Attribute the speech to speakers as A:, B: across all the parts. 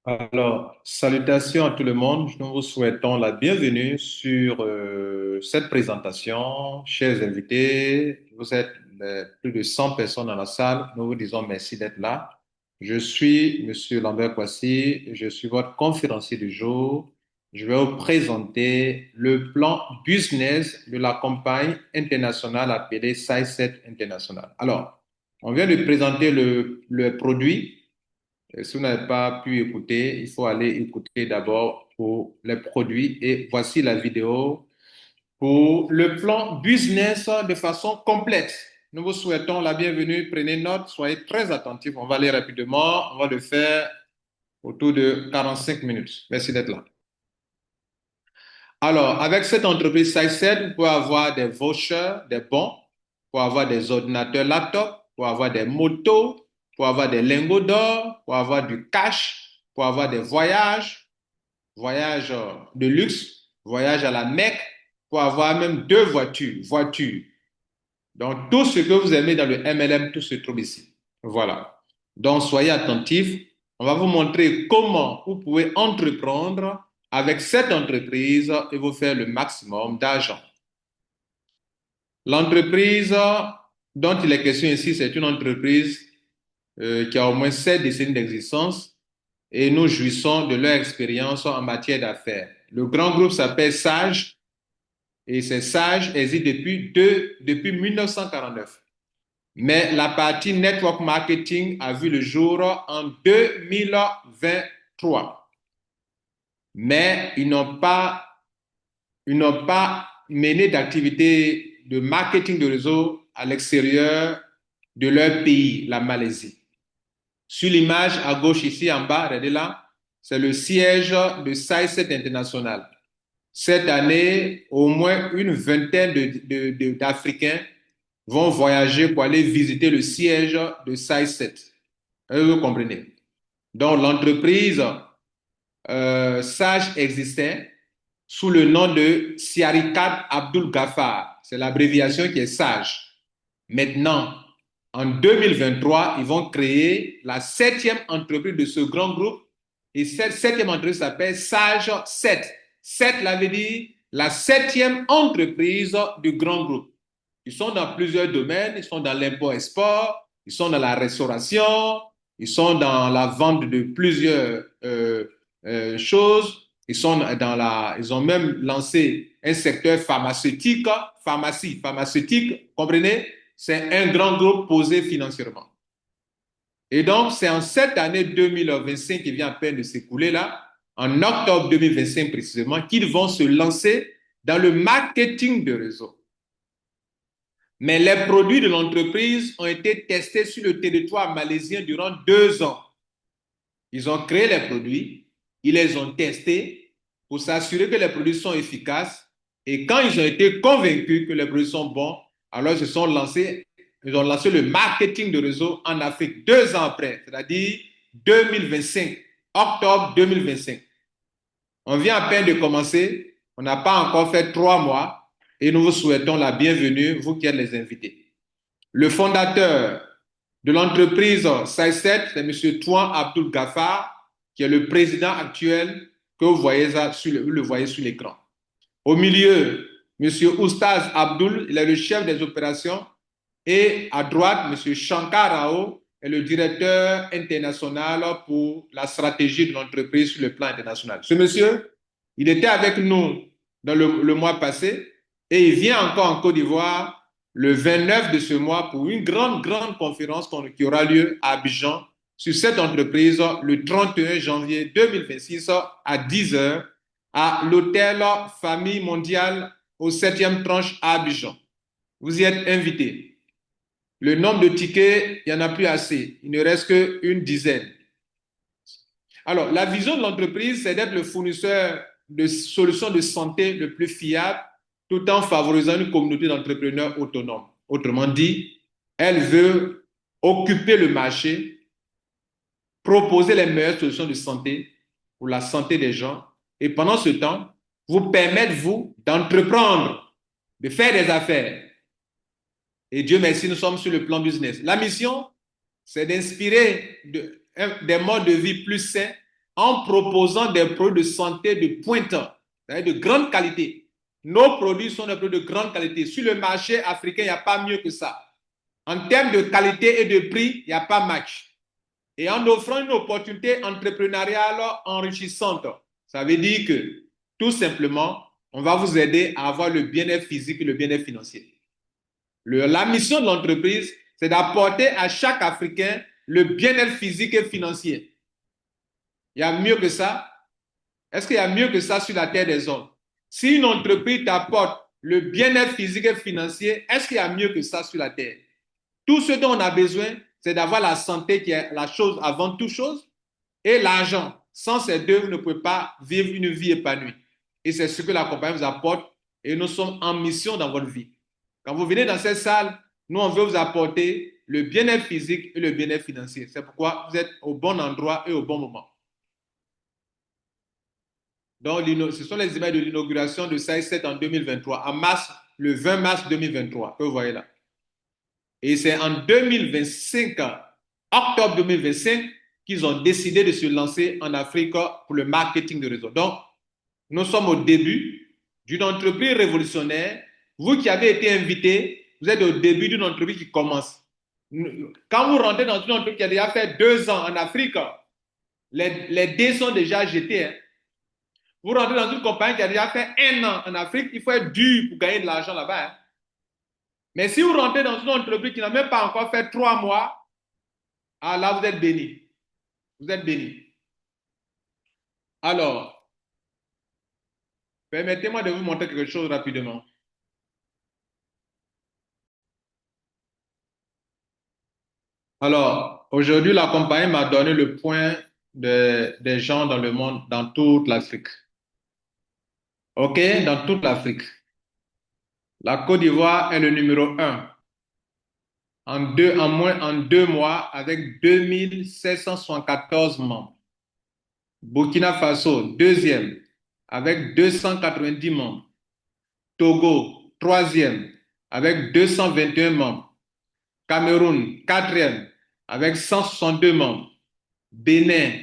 A: Alors, salutations à tout le monde. Nous vous souhaitons la bienvenue sur cette présentation. Chers invités, vous êtes plus de 100 personnes dans la salle. Nous vous disons merci d'être là. Je suis Monsieur Lambert Kwasi, je suis votre conférencier du jour. Je vais vous présenter le plan business de la campagne internationale appelée SciSet International. Alors, on vient de présenter le produit. Si vous n'avez pas pu écouter, il faut aller écouter d'abord pour les produits et voici la vidéo pour le plan business de façon complète. Nous vous souhaitons la bienvenue. Prenez note, soyez très attentifs. On va aller rapidement. On va le faire autour de 45 minutes. Merci d'être là. Alors, avec cette entreprise SciSet, vous pouvez avoir des vouchers, des bons, vous pouvez avoir des ordinateurs laptop, vous pouvez avoir des motos, vous pouvez avoir des lingots d'or, vous pouvez avoir du cash, vous pouvez avoir des voyages, voyages de luxe, voyages à la Mecque, pour avoir même deux voitures. Donc, tout ce que vous aimez dans le MLM, tout se trouve ici. Voilà. Donc, soyez attentifs. On va vous montrer comment vous pouvez entreprendre avec cette entreprise et vous faire le maximum d'argent. L'entreprise dont il est question ici, c'est une entreprise qui a au moins 7 décennies d'existence et nous jouissons de leur expérience en matière d'affaires. Le grand groupe s'appelle Sage et ces Sage existe depuis 1949. Mais la partie network marketing a vu le jour en 2023. Mais ils n'ont pas mené d'activité de marketing de réseau à l'extérieur de leur pays, la Malaisie. Sur l'image à gauche ici en bas, regardez là, c'est le siège de SciSet International. Cette année, au moins une vingtaine d'Africains vont voyager pour aller visiter le siège de SciSet. Vous comprenez? Donc, l'entreprise Sage existait sous le nom de Siarikat Abdul Ghaffar. C'est l'abréviation qui est Sage. Maintenant, en 2023, ils vont créer la septième entreprise de ce grand groupe. Et cette septième entreprise s'appelle Sage 7. 7, là veut dire la septième entreprise du grand groupe. Ils sont dans plusieurs domaines. Ils sont dans l'import-export, ils sont dans la restauration, ils sont dans la vente de plusieurs choses. Ils ont même lancé un secteur pharmaceutique, pharmaceutique, comprenez? C'est un grand groupe posé financièrement. Et donc, c'est en cette année 2025 qui vient à peine de s'écouler là, en octobre 2025 précisément, qu'ils vont se lancer dans le marketing de réseau. Mais les produits de l'entreprise ont été testés sur le territoire malaisien durant 2 ans. Ils ont créé les produits, ils les ont testés pour s'assurer que les produits sont efficaces. Et quand ils ont été convaincus que les produits sont bons, alors ils ont lancé le marketing de réseau en Afrique 2 ans après, c'est-à-dire 2025, octobre 2025. On vient à peine de commencer, on n'a pas encore fait 3 mois et nous vous souhaitons la bienvenue, vous qui êtes les invités. Le fondateur de l'entreprise SciSet, c'est M. Touan Abdul Ghaffar, qui est le président actuel que vous le voyez sur l'écran. Au milieu, M. Oustaz Abdul, il est le chef des opérations. Et à droite, M. Shankar Rao est le directeur international pour la stratégie de l'entreprise sur le plan international. Ce monsieur, il était avec nous dans le mois passé et il vient encore en Côte d'Ivoire le 29 de ce mois pour une grande conférence qui aura lieu à Abidjan sur cette entreprise le 31 janvier 2026 à 10 h à l'hôtel Famille Mondiale au 7e tranche à Abidjan. Vous y êtes invités. Le nombre de tickets, il n'y en a plus assez. Il ne reste qu'une dizaine. Alors, la vision de l'entreprise, c'est d'être le fournisseur de solutions de santé le plus fiable tout en favorisant une communauté d'entrepreneurs autonomes. Autrement dit, elle veut occuper le marché, proposer les meilleures solutions de santé pour la santé des gens et pendant ce temps, vous permettre, vous, d'entreprendre, de faire des affaires. Et Dieu merci, nous sommes sur le plan business. La mission, c'est d'inspirer des modes de vie plus sains en proposant des produits de santé de pointe, de grande qualité. Nos produits sont des produits de grande qualité. Sur le marché africain, il n'y a pas mieux que ça. En termes de qualité et de prix, il n'y a pas match. Et en offrant une opportunité entrepreneuriale enrichissante, ça veut dire que, tout simplement, on va vous aider à avoir le bien-être physique et le bien-être financier. La mission de l'entreprise, c'est d'apporter à chaque Africain le bien-être physique et financier. Il y a mieux que ça? Est-ce qu'il y a mieux que ça sur la terre des hommes? Si une entreprise t'apporte le bien-être physique et financier, est-ce qu'il y a mieux que ça sur la terre? Tout ce dont on a besoin, c'est d'avoir la santé qui est la chose avant toute chose et l'argent. Sans ces deux, vous ne pouvez pas vivre une vie épanouie. Et c'est ce que la compagnie vous apporte et nous sommes en mission dans votre vie. Quand vous venez dans cette salle, nous, on veut vous apporter le bien-être physique et le bien-être financier. C'est pourquoi vous êtes au bon endroit et au bon moment. Donc, ce sont les images de l'inauguration de SAI7 en 2023, en mars, le 20 mars 2023, que vous voyez là. Et c'est en 2025, octobre 2025, qu'ils ont décidé de se lancer en Afrique pour le marketing de réseau. Donc, nous sommes au début d'une entreprise révolutionnaire. Vous qui avez été invité, vous êtes au début d'une entreprise qui commence. Quand vous rentrez dans une entreprise qui a déjà fait 2 ans en Afrique, les dés sont déjà jetés. Hein. Vous rentrez dans une compagnie qui a déjà fait 1 an en Afrique, il faut être dur pour gagner de l'argent là-bas. Hein. Mais si vous rentrez dans une entreprise qui n'a même pas encore fait 3 mois, ah là, vous êtes béni. Vous êtes béni. Alors, permettez-moi de vous montrer quelque chose rapidement. Alors, aujourd'hui, la compagnie m'a donné le point des gens dans le monde, dans toute l'Afrique. OK? Dans toute l'Afrique. La Côte d'Ivoire est le numéro 1. En 2 mois, avec 2774 membres. Burkina Faso, deuxième, avec 290 membres. Togo, troisième, avec 221 membres. Cameroun, quatrième, avec 162 membres. Bénin,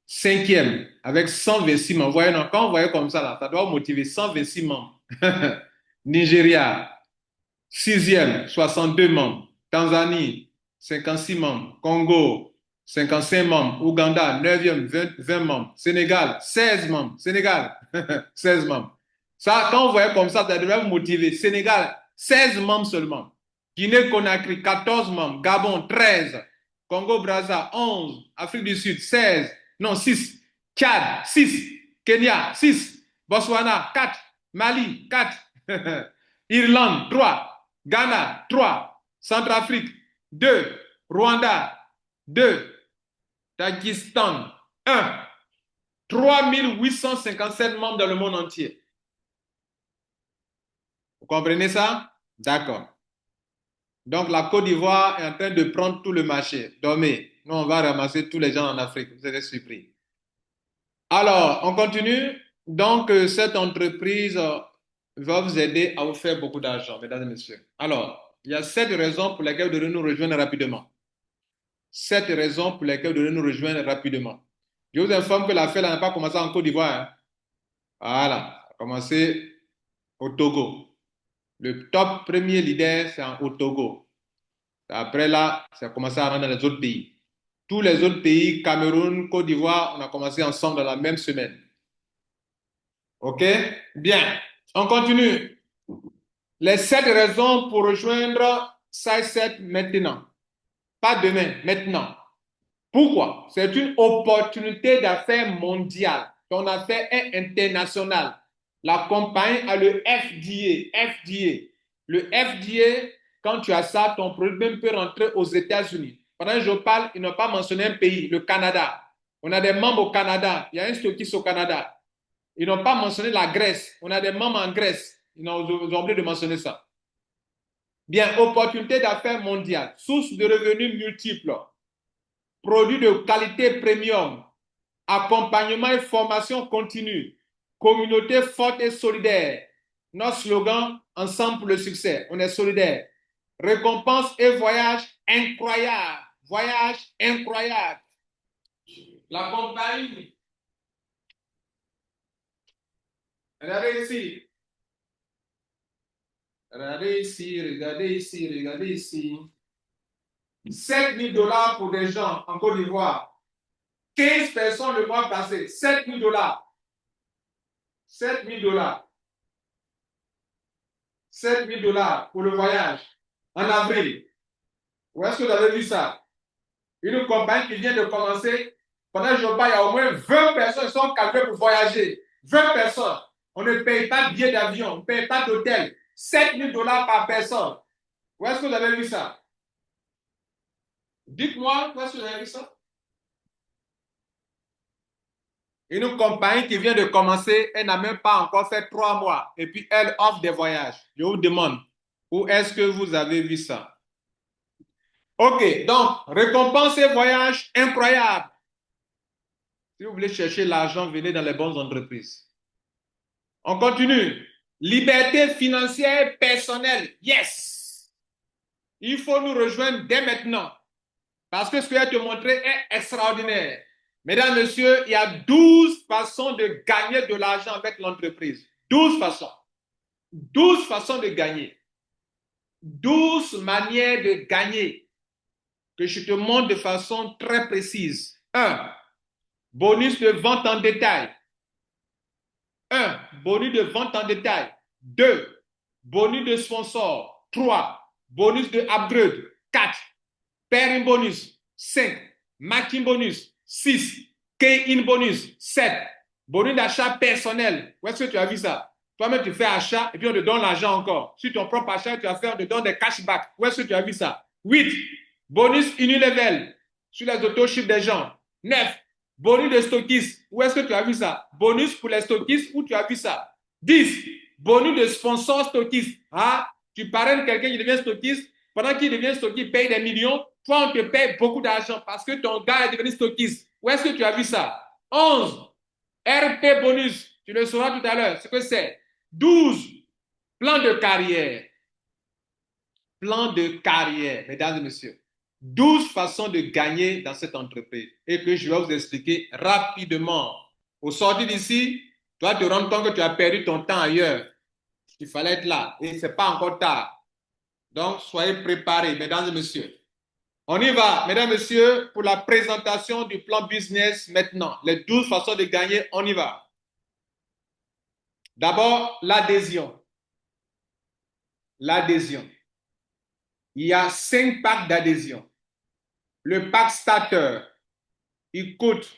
A: cinquième, avec 126 membres. Voyez, non, quand vous voyez comme ça, là, ça doit vous motiver 126 membres. Nigeria, sixième, 62 membres. Tanzanie, 56 membres. Congo, 55 membres. Ouganda, neuvième, 20 membres. Sénégal, 16 membres. Sénégal, 16 membres. Ça, quand vous voyez comme ça devrait vous motiver. Sénégal, 16 membres seulement. Guinée-Conakry, 14 membres. Gabon, 13. Congo-Brazza, 11. Afrique du Sud, 16. Non, 6. Tchad, 6. Kenya, 6. Botswana, 4. Mali, 4. Irlande, 3. Ghana, 3. Centrafrique, 2. Rwanda, 2. Tadjikistan, 1. 3857 membres dans le monde entier. Vous comprenez ça? D'accord. Donc, la Côte d'Ivoire est en train de prendre tout le marché. Dormez. Nous, on va ramasser tous les gens en Afrique. Vous êtes surpris. Alors, on continue. Donc, cette entreprise va vous aider à vous faire beaucoup d'argent, mesdames et messieurs. Alors, il y a 7 raisons pour lesquelles vous devez nous rejoindre rapidement. 7 raisons pour lesquelles vous devez nous rejoindre rapidement. Je vous informe que l'affaire n'a pas commencé en Côte d'Ivoire. Hein. Voilà, ça a commencé au Togo. Le top premier leader, c'est au Togo. Après là, ça a commencé à rentrer dans les autres pays. Tous les autres pays, Cameroun, Côte d'Ivoire, on a commencé ensemble dans la même semaine. OK? Bien. On continue. Les 7 raisons pour rejoindre SAI7 maintenant. Pas demain, maintenant. Pourquoi? C'est une opportunité d'affaires mondiale. Ton affaire est internationale. La compagnie a le FDA. FDA. Le FDA, quand tu as ça, ton produit même peut rentrer aux États-Unis. Pendant que je parle, ils n'ont pas mentionné un pays, le Canada. On a des membres au Canada. Il y a un stockiste au Canada. Ils n'ont pas mentionné la Grèce. On a des membres en Grèce. Ils ont oublié de mentionner ça. Bien, opportunité d'affaires mondiale. Source de revenus multiples. Produits de qualité premium. Accompagnement et formation continue. Communauté forte et solidaire. Notre slogan, ensemble pour le succès. On est solidaire. Récompense et voyage incroyable. Voyage incroyable. La compagnie Regardez ici. Regardez ici, regardez ici, regardez ici. 7 000 dollars pour des gens en Côte d'Ivoire. 15 personnes le mois passé. 7 000 dollars. 7 000 dollars. 7 000 dollars pour le voyage en avril. Où est-ce que vous avez vu ça? Une compagnie qui vient de commencer. Pendant que je parle, il y a au moins 20 personnes qui sont calculées pour voyager. 20 personnes. On ne paye pas de billet d'avion, on ne paye pas d'hôtel. 7 000 dollars par personne. Où est-ce que vous avez vu ça? Dites-moi, où est-ce que vous avez vu ça? Une compagnie qui vient de commencer, elle n'a même pas encore fait 3 mois. Et puis, elle offre des voyages. Je vous demande, où est-ce que vous avez vu ça? OK, donc, récompense et voyage incroyable. Si vous voulez chercher l'argent, venez dans les bonnes entreprises. On continue. Liberté financière personnelle. Yes. Il faut nous rejoindre dès maintenant. Parce que ce que je vais te montrer est extraordinaire. Mesdames, Messieurs, il y a 12 façons de gagner de l'argent avec l'entreprise. 12 façons. 12 façons de gagner. 12 manières de gagner que je te montre de façon très précise. 1. Bonus de vente en détail. 1. Bonus de vente en détail. 2. Bonus de sponsor. 3. Bonus de upgrade. 4. Pairing bonus. 5. Matching bonus. 6. Key-in bonus. 7. Bonus d'achat personnel. Où est-ce que tu as vu ça? Toi-même, tu fais achat et puis on te donne l'argent encore. Sur ton propre achat, tu vas faire, on te donne des cashbacks. Où est-ce que tu as vu ça? 8. Bonus unilevel sur les auto-chiffres des gens. 9. Bonus de stockistes. Où est-ce que tu as vu ça? Bonus pour les stockistes, où tu as vu ça? 10. Bonus de sponsor stockiste. Ah, tu parraines quelqu'un qui devient stockiste. Pendant qu'il devient stockiste, il paye des millions. Toi, on te paye beaucoup d'argent parce que ton gars est devenu stockiste. Où est-ce que tu as vu ça? 11. RP bonus. Tu le sauras tout à l'heure. Ce que c'est. 12. Plan de carrière. Plan de carrière, mesdames et messieurs. 12 façons de gagner dans cette entreprise et que je vais vous expliquer rapidement. Au sortir d'ici, tu vas te rendre compte que tu as perdu ton temps ailleurs. Il fallait être là et ce n'est pas encore tard. Donc, soyez préparés, mesdames et messieurs. On y va, mesdames et messieurs, pour la présentation du plan business maintenant. Les 12 façons de gagner, on y va. D'abord, l'adhésion. L'adhésion. Il y a 5 packs d'adhésion. Le pack starter, il coûte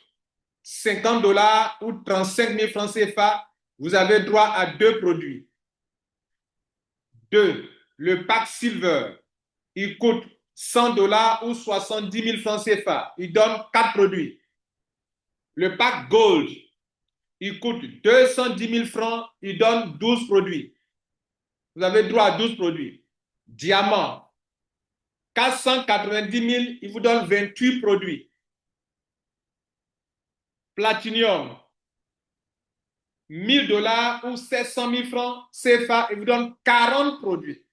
A: 50 dollars ou 35 000 francs CFA. Vous avez droit à 2 produits. 2. Le pack silver, il coûte 100 dollars ou 70 000 francs CFA. Il donne 4 produits. Le pack gold, il coûte 210 000 francs. Il donne 12 produits. Vous avez droit à 12 produits. Diamant, 490 000, il vous donne 28 produits. Platinum, 1000 dollars ou 700 000 francs CFA, il vous donne 40 produits.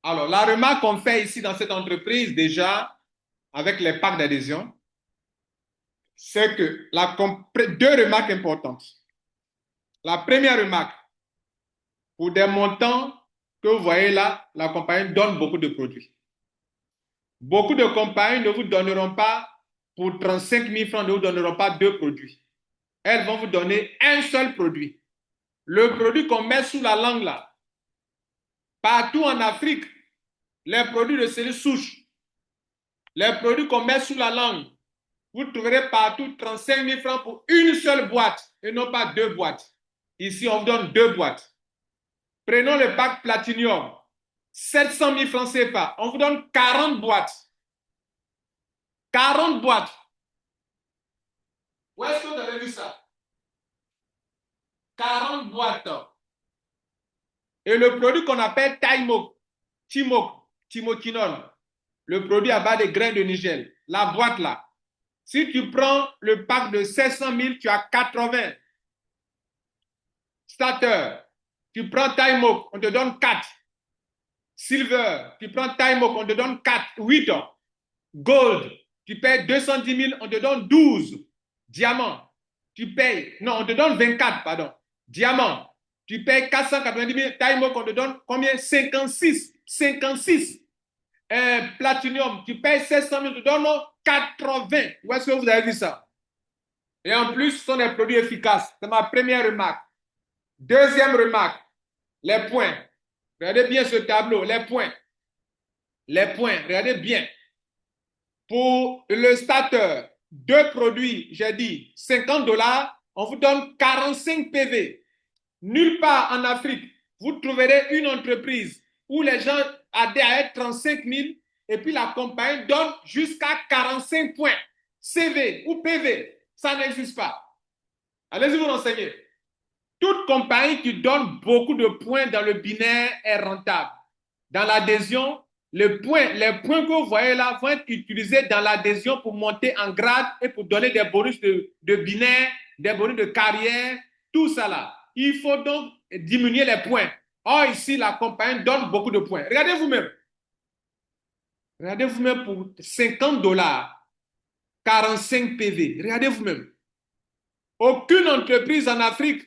A: Alors, la remarque qu'on fait ici dans cette entreprise, déjà, avec les packs d'adhésion, c'est que deux remarques importantes. La première remarque, pour des montants que vous voyez là, la compagnie donne beaucoup de produits. Beaucoup de compagnies ne vous donneront pas, pour 35 000 francs, ne vous donneront pas 2 produits. Elles vont vous donner un seul produit. Le produit qu'on met sous la langue là. Partout en Afrique, les produits de cellules souches, les produits qu'on met sous la langue, vous trouverez partout 35 000 francs pour une seule boîte et non pas 2 boîtes. Ici, on vous donne 2 boîtes. Prenons le pack Platinum, 700 000 francs CFA. On vous donne 40 boîtes. 40 boîtes. Où est-ce que vous avez vu ça? 40 boîtes. Et le produit qu'on appelle Timokinol, le produit à base de grains de Nigel, la boîte là. Si tu prends le pack de 700 000, tu as 80. Starter, tu prends Timok, on te donne 4. Silver, tu prends Timok, on te donne 4, 8. Gold, tu payes 210 000, on te donne 12. Diamant, tu payes, non, on te donne 24, pardon. Diamant, tu payes 490 000. Diamond, on te donne combien? 56. 56. Platinum, tu payes 700 000, on te donne 80. Où est-ce que vous avez vu ça? Et en plus, ce sont des produits efficaces. C'est ma première remarque. Deuxième remarque, les points. Regardez bien ce tableau, les points. Les points, regardez bien. Pour le starter, deux produits, j'ai dit 50 $, on vous donne 45 PV. Nulle part en Afrique, vous trouverez une entreprise où les gens adhèrent à être 35 000 et puis la compagnie donne jusqu'à 45 points. CV ou PV, ça n'existe pas. Allez-y vous renseigner. Toute compagnie qui donne beaucoup de points dans le binaire est rentable. Dans l'adhésion, les points que vous voyez là vont être utilisés dans l'adhésion pour monter en grade et pour donner des bonus de binaire, des bonus de carrière, tout ça là. Il faut donc diminuer les points. Or, ici, la compagnie donne beaucoup de points. Regardez vous-même. Regardez vous-même pour 50 $, 45 PV. Regardez vous-même. Aucune entreprise en Afrique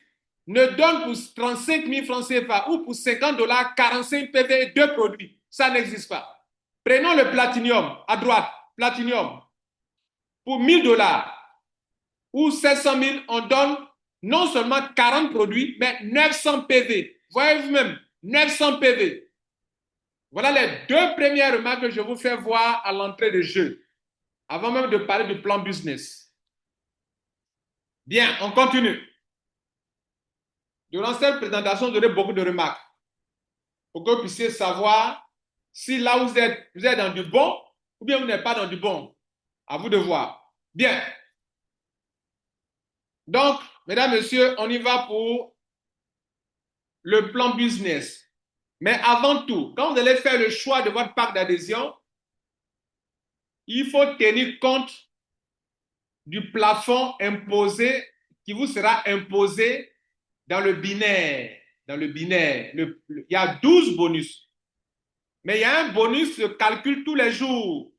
A: ne donne pour 35 000 francs CFA ou pour 50 $, 45 PV, deux produits. Ça n'existe pas. Prenons le platinium à droite. Platinium. Pour 1000 $ ou 700 000, on donne non seulement 40 produits, mais 900 PV. Voyez vous-même, 900 PV. Voilà les deux premières remarques que je vous fais voir à l'entrée de jeu, avant même de parler du plan business. Bien, on continue. Durant cette présentation, je donnerai beaucoup de remarques pour que vous puissiez savoir si là où vous êtes dans du bon ou bien vous n'êtes pas dans du bon. À vous de voir. Bien. Donc, mesdames, messieurs, on y va pour le plan business. Mais avant tout, quand vous allez faire le choix de votre parc d'adhésion, il faut tenir compte du plafond imposé qui vous sera imposé dans le binaire. Dans le binaire, il y a 12 bonus. Mais il y a un bonus qui se calcule tous les jours.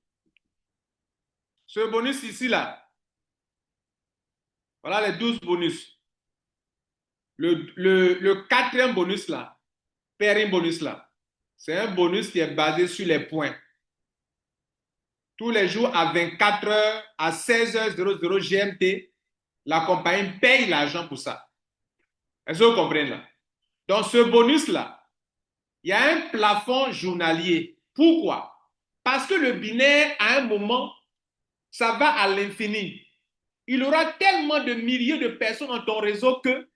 A: Ce bonus ici, là. Voilà les 12 bonus. Le quatrième bonus, là, pairing bonus, là, c'est un bonus qui est basé sur les points. Tous les jours à 24 heures, à 16h00 GMT, la compagnie paye l'argent pour ça. Est-ce que vous comprenez là? Donc, ce bonus-là, il y a un plafond journalier. Pourquoi? Parce que le binaire, à un moment, ça va à l'infini. Il y aura tellement de milliers de personnes dans ton réseau que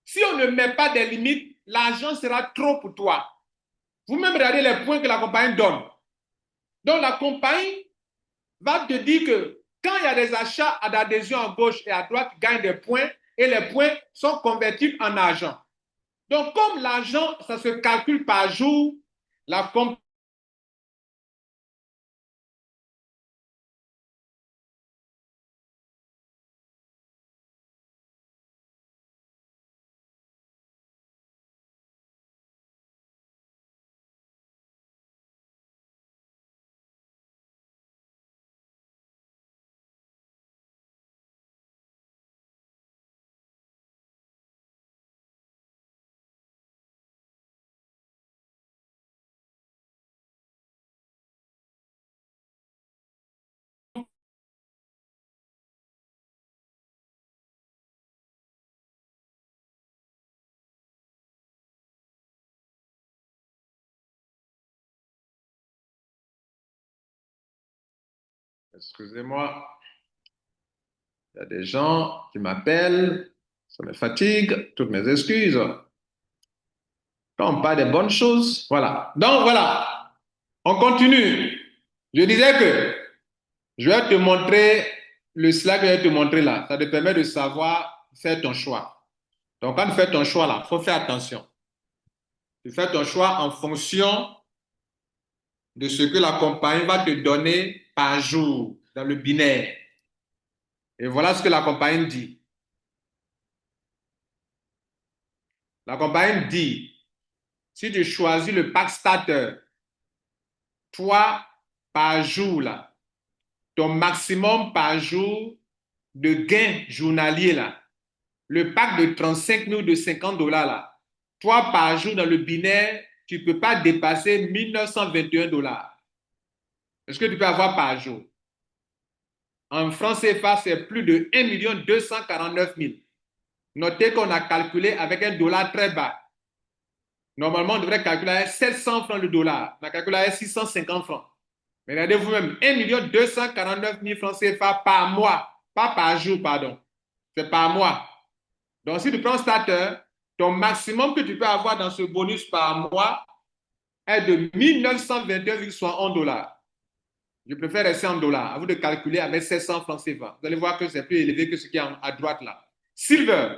A: si on ne met pas des limites, l'argent sera trop pour toi. Vous-même regardez les points que la compagnie donne. Donc, la compagnie va te dire que quand il y a des achats d'adhésion à gauche et à droite, tu gagnes des points et les points sont convertis en argent. Donc, comme l'argent, ça se calcule par jour, la compagnie. Excusez-moi, il y a des gens qui m'appellent, ça me fatigue, toutes mes excuses. Quand on parle des bonnes choses, voilà. Donc voilà, on continue. Je disais que je vais te montrer le slide que je vais te montrer là. Ça te permet de savoir faire ton choix. Donc quand tu fais ton choix là, il faut faire attention. Tu fais ton choix en fonction de ce que la compagnie va te donner par jour dans le binaire. Et voilà ce que la compagnie dit. La compagnie dit, si tu choisis le pack starter, toi, par jour, là, ton maximum par jour, de gains journaliers là, le pack de 35 000 de 50 dollars là, toi par jour dans le binaire, tu ne peux pas dépasser 1921 dollars. Est-ce que tu peux avoir par jour? En francs CFA, c'est plus de 1 249 000. Notez qu'on a calculé avec un dollar très bas. Normalement, on devrait calculer à 700 francs le dollar. On a calculé à 650 francs. Mais regardez vous-même, 1 249 000 francs CFA par mois. Pas par jour, pardon. C'est par mois. Donc, si tu prends starter, ton maximum que tu peux avoir dans ce bonus par mois est de 1921,61 dollars. Je préfère rester en dollars. À vous de calculer avec 700 francs CFA. Vous allez voir que c'est plus élevé que ce qui est à droite là. Silver,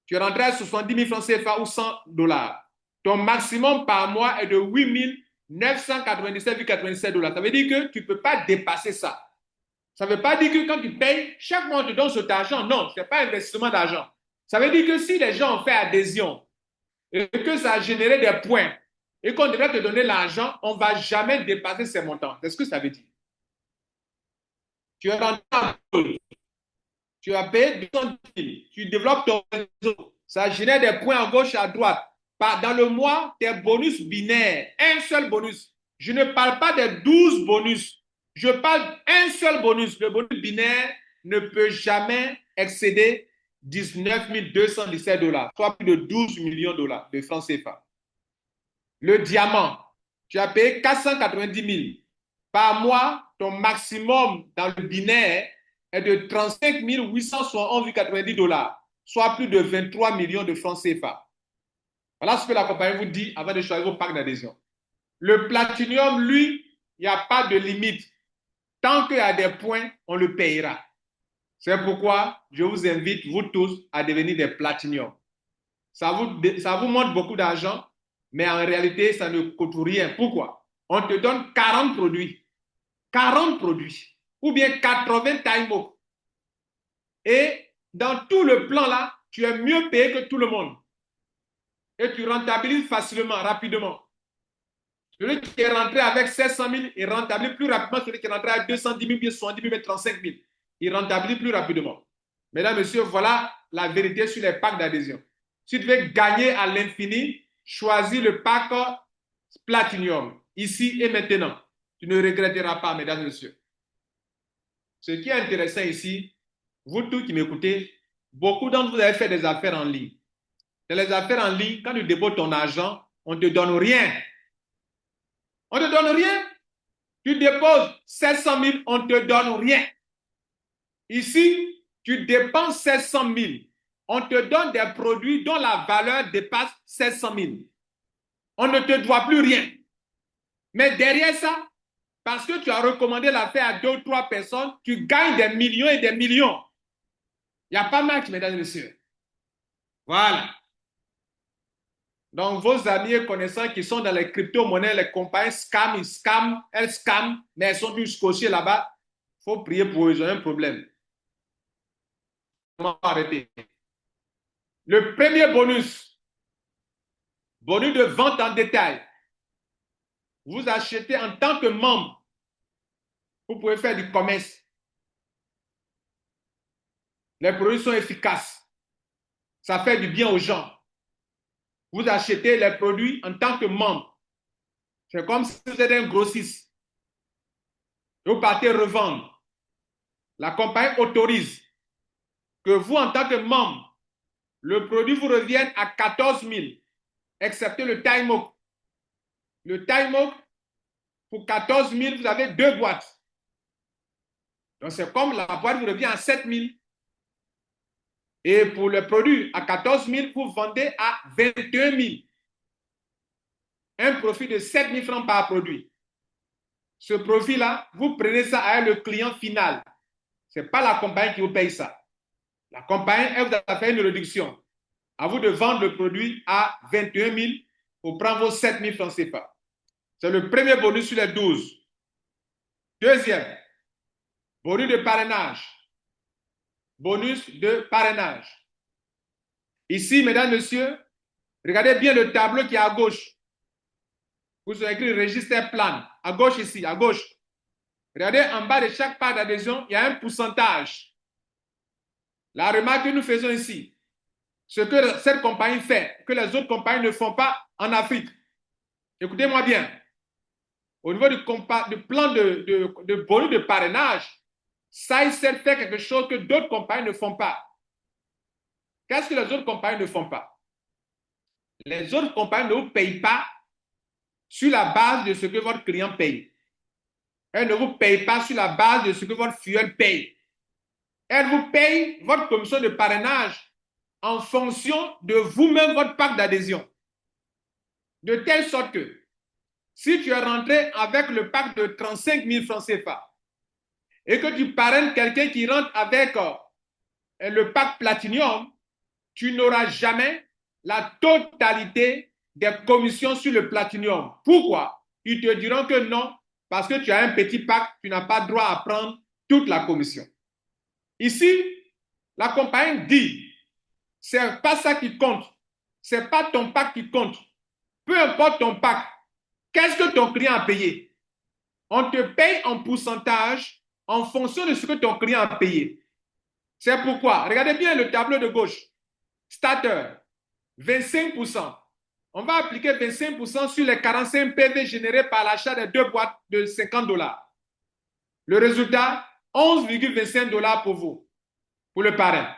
A: tu es rentré à 70 000 francs CFA ou 100 dollars. Ton maximum par mois est de 8 997,97 dollars. Ça veut dire que tu ne peux pas dépasser ça. Ça ne veut pas dire que quand tu payes, chaque mois on te donne cet argent. Non, ce n'est pas un investissement d'argent. Ça veut dire que si les gens ont fait adhésion et que ça a généré des points et qu'on devrait te donner l'argent, on ne va jamais dépasser ces montants. C'est ce que ça veut dire. Tu es rentré en pause, tu as payé 200 000, tu développes ton réseau, ça génère des points à gauche et à droite. Dans le mois, tes bonus binaires, un seul bonus. Je ne parle pas des 12 bonus. Je parle d'un seul bonus. Le bonus binaire ne peut jamais excéder 19 217 dollars, soit plus de 12 millions de dollars de francs CFA. Le diamant, tu as payé 490 000. Par mois, ton maximum dans le binaire est de 35 871,90 dollars, soit plus de 23 millions de francs CFA. Voilà ce que la compagnie vous dit avant de choisir vos packs d'adhésion. Le platinium, lui, il n'y a pas de limite. Tant qu'il y a des points, on le payera. C'est pourquoi je vous invite, vous tous, à devenir des platiniums. Ça vous montre beaucoup d'argent, mais en réalité, ça ne coûte rien. Pourquoi? On te donne 40 produits. 40 produits. Ou bien 80 time out. Et dans tout le plan là, tu es mieux payé que tout le monde. Et tu rentabilises facilement, rapidement. Celui qui est rentré avec 700 000, il rentabilise plus rapidement celui qui est rentré à 210 000, 70 000, 35 000. Il rentabilise plus rapidement. Mesdames, Messieurs, voilà la vérité sur les packs d'adhésion. Si tu veux gagner à l'infini, choisis le pack Platinum, ici et maintenant. Tu ne regretteras pas, mesdames, messieurs. Ce qui est intéressant ici, vous tous qui m'écoutez, beaucoup d'entre vous avez fait des affaires en ligne. Dans les affaires en ligne, quand tu déposes ton argent, on ne te donne rien. On ne te donne rien. Tu déposes 700 000, on ne te donne rien. Ici, tu dépenses 700 000. On te donne des produits dont la valeur dépasse 700 000. On ne te doit plus rien. Mais derrière ça, parce que tu as recommandé l'affaire à 2 ou 3 personnes, tu gagnes des millions et des millions. Il n'y a pas match, mesdames et messieurs. Voilà. Donc, vos amis et connaissants qui sont dans les crypto-monnaies, les compagnies scam, elles scam, mais elles sont tous cochées là-bas. Il faut prier pour eux, ils ont un problème. Arrêter. Le premier bonus, bonus de vente en détail. Vous achetez en tant que membre. Vous pouvez faire du commerce. Les produits sont efficaces. Ça fait du bien aux gens. Vous achetez les produits en tant que membre. C'est comme si vous êtes un grossiste. Vous partez revendre. La compagnie autorise que vous, en tant que membre, le produit vous revienne à 14 000, excepté le time out. Le time out, pour 14 000, vous avez 2 boîtes. Donc, c'est comme la boîte vous revient à 7 000. Et pour le produit à 14 000, vous vendez à 21 000. Un profit de 7 000 francs par produit. Ce profit-là, vous prenez ça à le client final. Ce n'est pas la compagnie qui vous paye ça. La compagnie, elle vous a fait une réduction. À vous de vendre le produit à 21 000 pour prendre vos 7 000 francs CFA. C'est le premier bonus sur les 12. Deuxième, bonus de parrainage. Bonus de parrainage. Ici, mesdames, messieurs, regardez bien le tableau qui est à gauche. Vous avez écrit registre plan. À gauche ici, à gauche. Regardez en bas de chaque part d'adhésion, il y a un pourcentage. La remarque que nous faisons ici, ce que cette compagnie fait, que les autres compagnies ne font pas en Afrique. Écoutez-moi bien. Au niveau du plan de bonus de parrainage, SAICEL fait quelque chose que d'autres compagnies ne font pas. Qu'est-ce que les autres compagnies ne font pas? Les autres compagnies ne vous payent pas sur la base de ce que votre client paye. Elles ne vous payent pas sur la base de ce que votre fuel paye. Elles vous payent votre commission de parrainage en fonction de vous-même, votre pack d'adhésion. De telle sorte que si tu es rentré avec le pack de 35 000 francs CFA et que tu parraines quelqu'un qui rentre avec le pack Platinum, tu n'auras jamais la totalité des commissions sur le Platinum. Pourquoi? Ils te diront que non, parce que tu as un petit pack, tu n'as pas droit à prendre toute la commission. Ici, la compagnie dit, c'est pas ça qui compte, c'est pas ton pack qui compte. Peu importe ton pack, qu'est-ce que ton client a payé? On te paye en pourcentage en fonction de ce que ton client a payé. C'est pourquoi, regardez bien le tableau de gauche. Starter, 25%. On va appliquer 25% sur les 45 PV générés par l'achat des 2 boîtes de 50 dollars. Le résultat, 11,25 dollars pour vous, pour le parrain.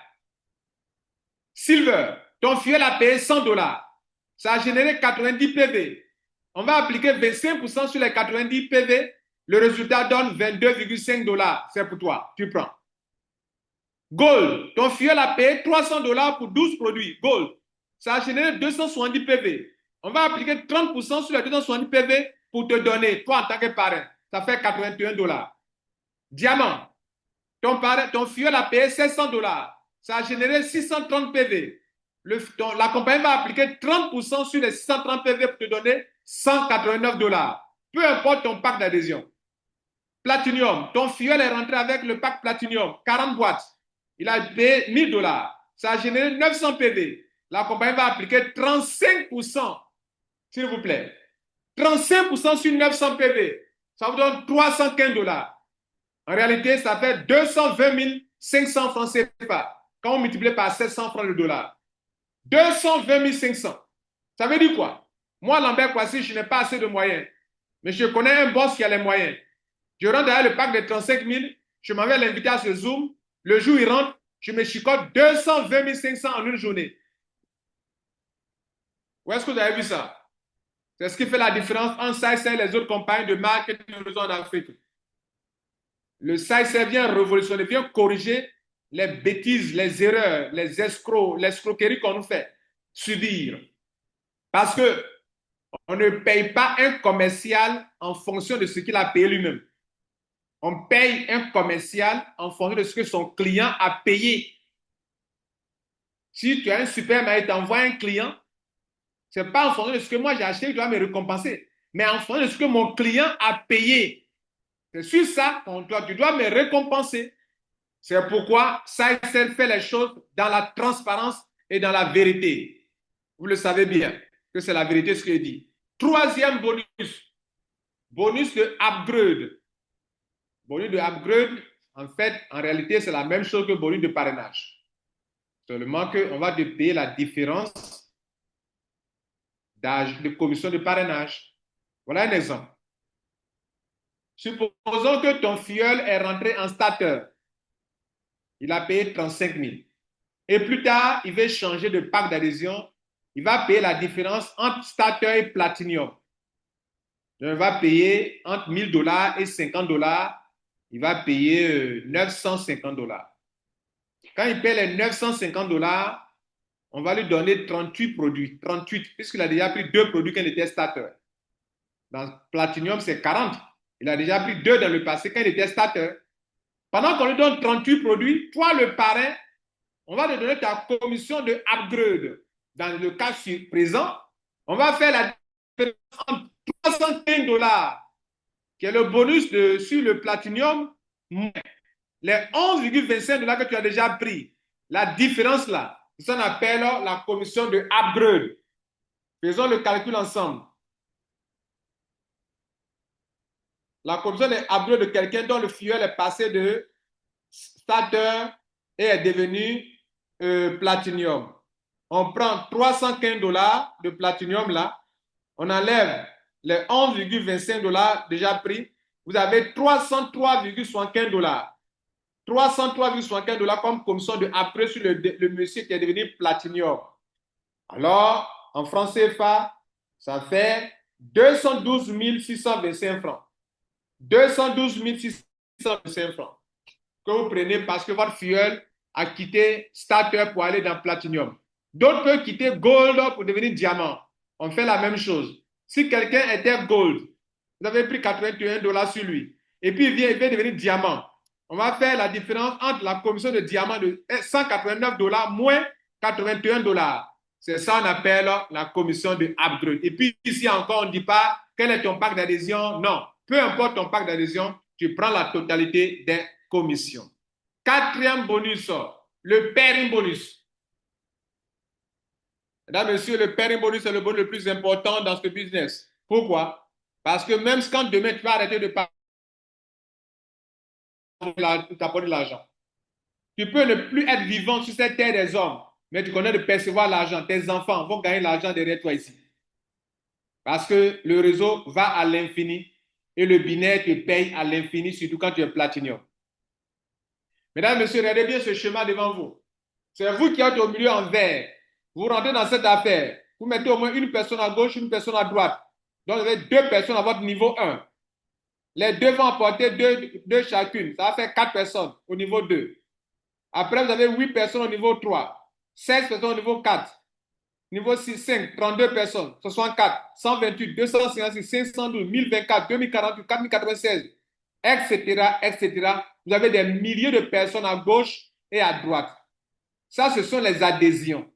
A: Silver, ton fuel a payé 100 dollars. Ça a généré 90 PV. On va appliquer 25% sur les 90 PV. Le résultat donne 22,5 dollars. C'est pour toi. Tu prends. Gold, ton fuel a payé 300 dollars pour 12 produits. Gold, ça a généré 270 PV. On va appliquer 30% sur les 270 PV pour te donner, toi en tant que parrain, ça fait 81 dollars. Diamant, ton fuel a payé 700 dollars. Ça a généré 630 PV. La compagnie va appliquer 30% sur les 630 PV pour te donner 189 dollars. Peu importe ton pack d'adhésion. Platinum, ton fuel est rentré avec le pack Platinum, 40 boîtes. Il a payé 1000 dollars. Ça a généré 900 PV. La compagnie va appliquer 35%, s'il vous plaît. 35% sur 900 PV. Ça vous donne 315 dollars. En réalité, ça fait 220 500 francs CFA. Quand on multiplie par 700 francs le dollar. 220 500. Ça veut dire quoi? Moi, Lambert Kwasi, je n'ai pas assez de moyens. Mais je connais un boss qui a les moyens. Je rentre derrière le pack de 35 000. Je m'en vais l'inviter à ce Zoom. Le jour où il rentre, je me chicote 220 500 en une journée. Où est-ce que vous avez vu ça? C'est ce qui fait la différence entre SAICEL et les autres compagnies de marketing en Afrique. Le SAICEL vient révolutionner, vient corriger les bêtises, les erreurs, les escrocs, l'escroquerie qu'on nous fait subir. Parce que on ne paye pas un commercial en fonction de ce qu'il a payé lui-même. On paye un commercial en fonction de ce que son client a payé. Si tu as un supermarché et t'envoies un client, ce n'est pas en fonction de ce que moi j'ai acheté que tu dois me récompenser, mais en fonction de ce que mon client a payé. C'est sur ça que tu dois me récompenser. C'est pourquoi SAICEL fait les choses dans la transparence et dans la vérité. Vous le savez bien que c'est la vérité ce que je dis. Troisième bonus, bonus de upgrade. Bonus de upgrade, en fait, en réalité, c'est la même chose que bonus de parrainage. Seulement qu'on va te payer la différence d'âge de commission de parrainage. Voilà un exemple. Supposons que ton fuel est rentré en starter. Il a payé 35 000. Et plus tard, il veut changer de pack d'adhésion. Il va payer la différence entre starter et platinum. Il va payer entre 1000 dollars et 50 dollars. Il va payer 950 dollars. Quand il paie les 950 dollars, on va lui donner 38 produits. 38, puisqu'il a déjà pris 2 produits quand il était starter. Dans Platinum, c'est 40. Il a déjà pris 2 dans le passé quand il était starter. Pendant qu'on lui donne 38 produits, toi, le parrain, on va te donner ta commission de upgrade. Dans le cas présent, on va faire la différence entre 315 dollars, qui est le bonus sur le Platinum, les 11,25 dollars que tu as déjà pris. La différence là, c'est ce qu'on appelle la commission de upgrade. Faisons le calcul ensemble. La commission de upgrade de quelqu'un dont le fuel est passé de starter et est devenu platinium. On prend 315 dollars de platinium là, on enlève les 11,25 dollars déjà pris, vous avez 303,75 dollars. 303,75 dollars comme commission de après sur le monsieur qui est devenu platinium. Alors, en francs CFA, ça fait 212 625 francs. 212 625 francs que vous prenez parce que votre filleul a quitté Starter pour aller dans Platinum. D'autres peuvent quitter Gold pour devenir Diamant. On fait la même chose. Si quelqu'un était Gold, vous avez pris 81 dollars sur lui, et puis il vient devenir Diamant. On va faire la différence entre la commission de Diamant de 189 dollars moins 81 dollars. C'est ça qu'on appelle la commission de upgrade. Et puis ici encore, on ne dit pas quel est ton pack d'adhésion. Non, peu importe ton pack d'adhésion, tu prends la totalité des commissions. Quatrième bonus, le pairing bonus. Mesdames, Messieurs, le pairing bonus est le bonus le plus important dans ce business. Pourquoi? Parce que même quand demain tu vas arrêter de t'apporter de l'argent, tu peux ne plus être vivant sur cette terre des hommes, mais tu connais de percevoir l'argent. Tes enfants vont gagner l'argent derrière toi ici. Parce que le réseau va à l'infini et le binaire te paye à l'infini, surtout quand tu es platinium. Mesdames, Messieurs, regardez bien ce schéma devant vous. C'est vous qui êtes au milieu en vert. Vous rentrez dans cette affaire. Vous mettez au moins une personne à gauche, une personne à droite. Donc, vous avez deux personnes à votre niveau 1. Les deux vont apporter deux chacune. Ça va faire 4 personnes au niveau 2. Après, vous avez 8 personnes au niveau 3. 16 personnes au niveau 4. Niveau 6, 5, 32 personnes, 64, 128, 256, 512, 1024, 2048, 4096, etc., etc. Vous avez des milliers de personnes à gauche et à droite. Ça, ce sont les adhésions.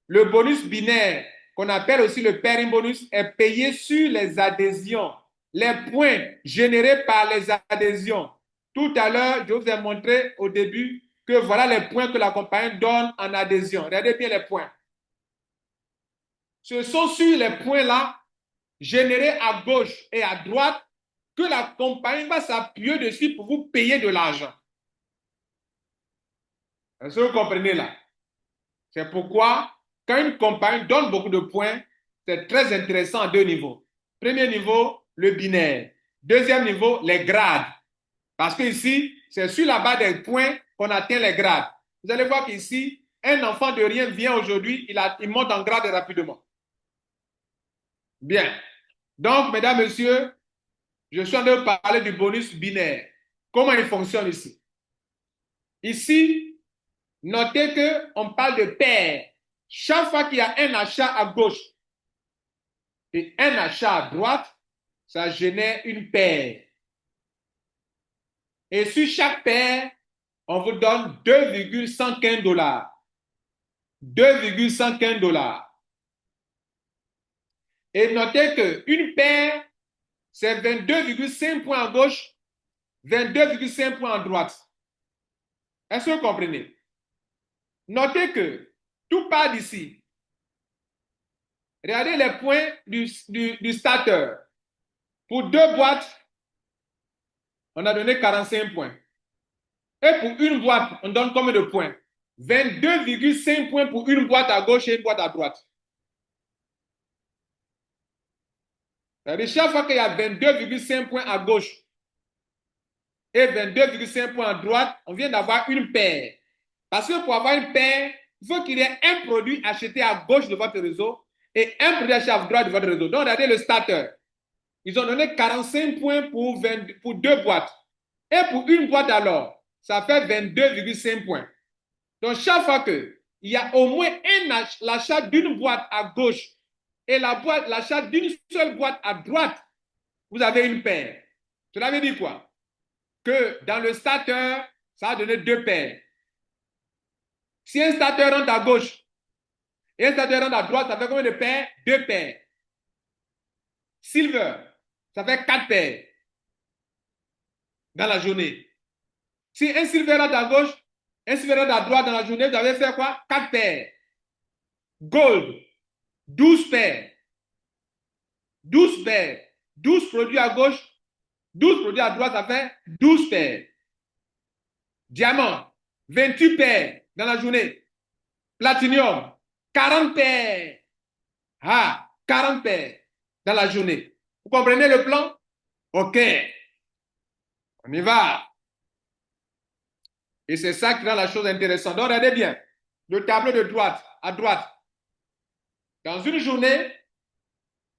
A: Le bonus binaire, qu'on appelle aussi le pairing bonus, est payé sur les adhésions. Les points générés par les adhésions. Tout à l'heure, je vous ai montré au début que voilà les points que la compagnie donne en adhésion. Regardez bien les points. Ce sont sur les points-là, générés à gauche et à droite, que la compagnie va s'appuyer dessus pour vous payer de l'argent. Est-ce que vous comprenez là? C'est pourquoi, quand une compagnie donne beaucoup de points, c'est très intéressant à deux niveaux. Premier niveau, le binaire. Deuxième niveau, les grades. Parce que ici, c'est sur la base des points qu'on atteint les grades. Vous allez voir qu'ici, un enfant de rien vient aujourd'hui, il monte en grade rapidement. Bien. Donc, mesdames, messieurs, je suis en train de parler du bonus binaire. Comment il fonctionne ici? Ici, notez qu'on parle de paire. Chaque fois qu'il y a un achat à gauche et un achat à droite, ça génère une paire. Et sur chaque paire, on vous donne 2,115 dollars. 2,115 dollars. Et notez qu'une paire, c'est 22,5 points à gauche, 22,5 points à droite. Est-ce que vous comprenez? Notez que tout part d'ici. Regardez les points du starter. Pour 2 boîtes, on a donné 45 points. Et pour une boîte, on donne combien de points? 22,5 points pour une boîte à gauche et une boîte à droite. Chaque fois qu'il y a 22,5 points à gauche et 22,5 points à droite, on vient d'avoir une paire. Parce que pour avoir une paire, il faut qu'il y ait un produit acheté à gauche de votre réseau et un produit acheté à droite de votre réseau. Donc, regardez le starter. Ils ont donné 45 points pour 2 boîtes. Et pour une boîte alors, ça fait 22,5 points. Donc, chaque fois qu'il y a au moins l'achat d'une boîte à gauche et l'achat d'une seule boîte à droite, vous avez une paire. Cela veut dire quoi? Que dans le starter, ça a donné 2 paires. Si un starter rentre à gauche et un starter rentre à droite, ça fait combien de paires? 2 paires. Silver, ça fait 4 paires dans la journée. Si un silver rentre à gauche, un silver rentre à droite dans la journée, vous avez fait quoi? 4 paires. Gold, 12 paires. 12 paires. 12 produits à gauche, 12 produits à droite, ça fait 12 paires. Diamant, 28 paires dans la journée. Platinium, 40 paires. Ah, 40 paires dans la journée. Vous comprenez le plan? OK. On y va. Et c'est ça qui rend la chose intéressante. Donc, regardez bien. Le tableau de droite, à droite. Dans une journée,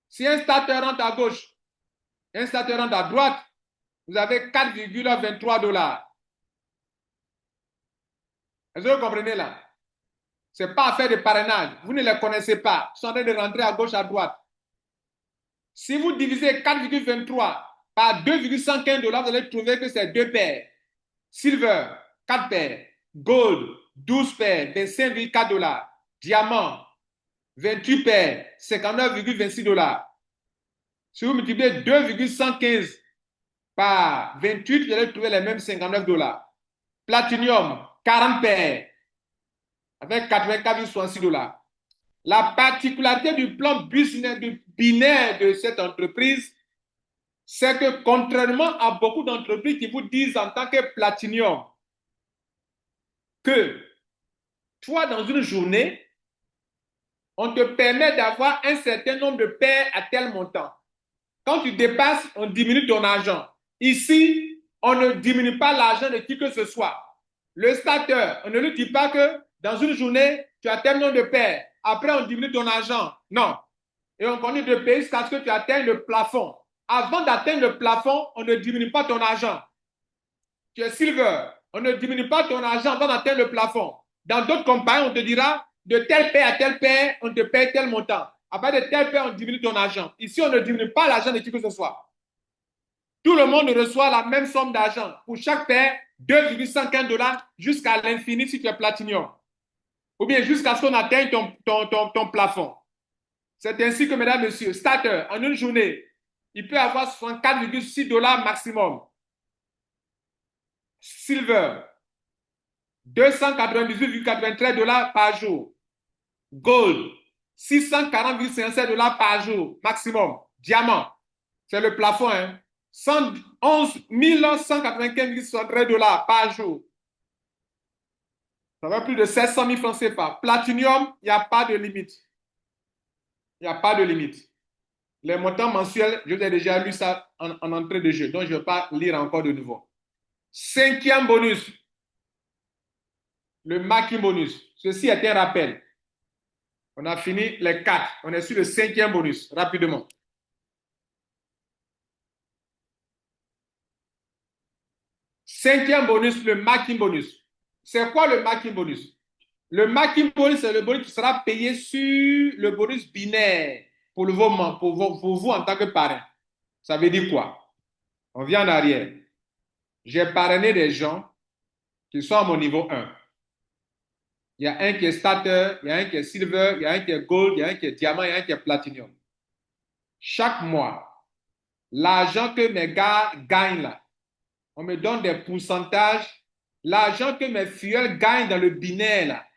A: si un starter rentre à gauche, un starter rentre à droite, vous avez 4,23 $. Est-ce que vous comprenez là? Ce n'est pas affaire de parrainage. Vous ne les connaissez pas. Ils sont en train de rentrer à gauche, à droite. Si vous divisez 4,23 par 2,115 $, vous allez trouver que c'est 2 paires. Silver, 4 paires. Gold, 12 paires, 25,4 $. Diamant, 28 paires, 59,26 $. Si vous multipliez 2,115 par 28, vous allez trouver les mêmes 59 $. Platinium, 40 paires, avec 84,66 $. La particularité du plan business, du binaire de cette entreprise, c'est que contrairement à beaucoup d'entreprises qui vous disent en tant que Platinium que toi, dans une journée, on te permet d'avoir un certain nombre de paires à tel montant. Quand tu dépasses, on diminue ton argent. Ici, on ne diminue pas l'argent de qui que ce soit. Le starter, on ne lui dit pas que dans une journée, tu as tel nombre de paires. Après, on diminue ton argent. Non. Et on continue de payer jusqu'à ce que tu atteignes le plafond. Avant d'atteindre le plafond, on ne diminue pas ton argent. Tu es silver, on ne diminue pas ton argent avant d'atteindre le plafond. Dans d'autres compagnies, on te dira de telle paie à telle paie, on te paye tel montant. Après de telle paie, on diminue ton argent. Ici, on ne diminue pas l'argent de qui que ce soit. Tout le monde reçoit la même somme d'argent. Pour chaque paire, 2,115 $ jusqu'à l'infini si tu es platinium. Ou bien jusqu'à ce qu'on atteigne ton plafond. C'est ainsi que, mesdames, messieurs, starter, en une journée, il peut avoir 64,6 $ maximum. Silver, 298,93 $ par jour. Gold, 640,57 $ par jour maximum. Diamant, c'est le plafond, hein? 111 195,63 $ par jour. Ça va plus de 700 000 francs CFA. Platinium, il n'y a pas de limite. Il n'y a pas de limite. Les montants mensuels, je vous ai déjà lu ça en entrée de jeu, donc je ne vais pas lire encore de nouveau. Cinquième bonus, le marking bonus. Ceci est un rappel. On a fini les 4. On est sur le 5e bonus, rapidement. Cinquième bonus, le marking bonus. C'est quoi le marking bonus? Le marking bonus, c'est le bonus qui sera payé sur le bonus binaire pour vous en tant que parrain. Ça veut dire quoi? On vient en arrière. J'ai parrainé des gens qui sont à mon niveau 1. Il y a un qui est starter, il y a un qui est silver, il y a un qui est gold, il y a un qui est diamant, il y a un qui est platinum. Chaque mois, l'argent que mes gars gagnent là, on me donne des pourcentages. L'argent que mes filleul gagnent dans le binaire là,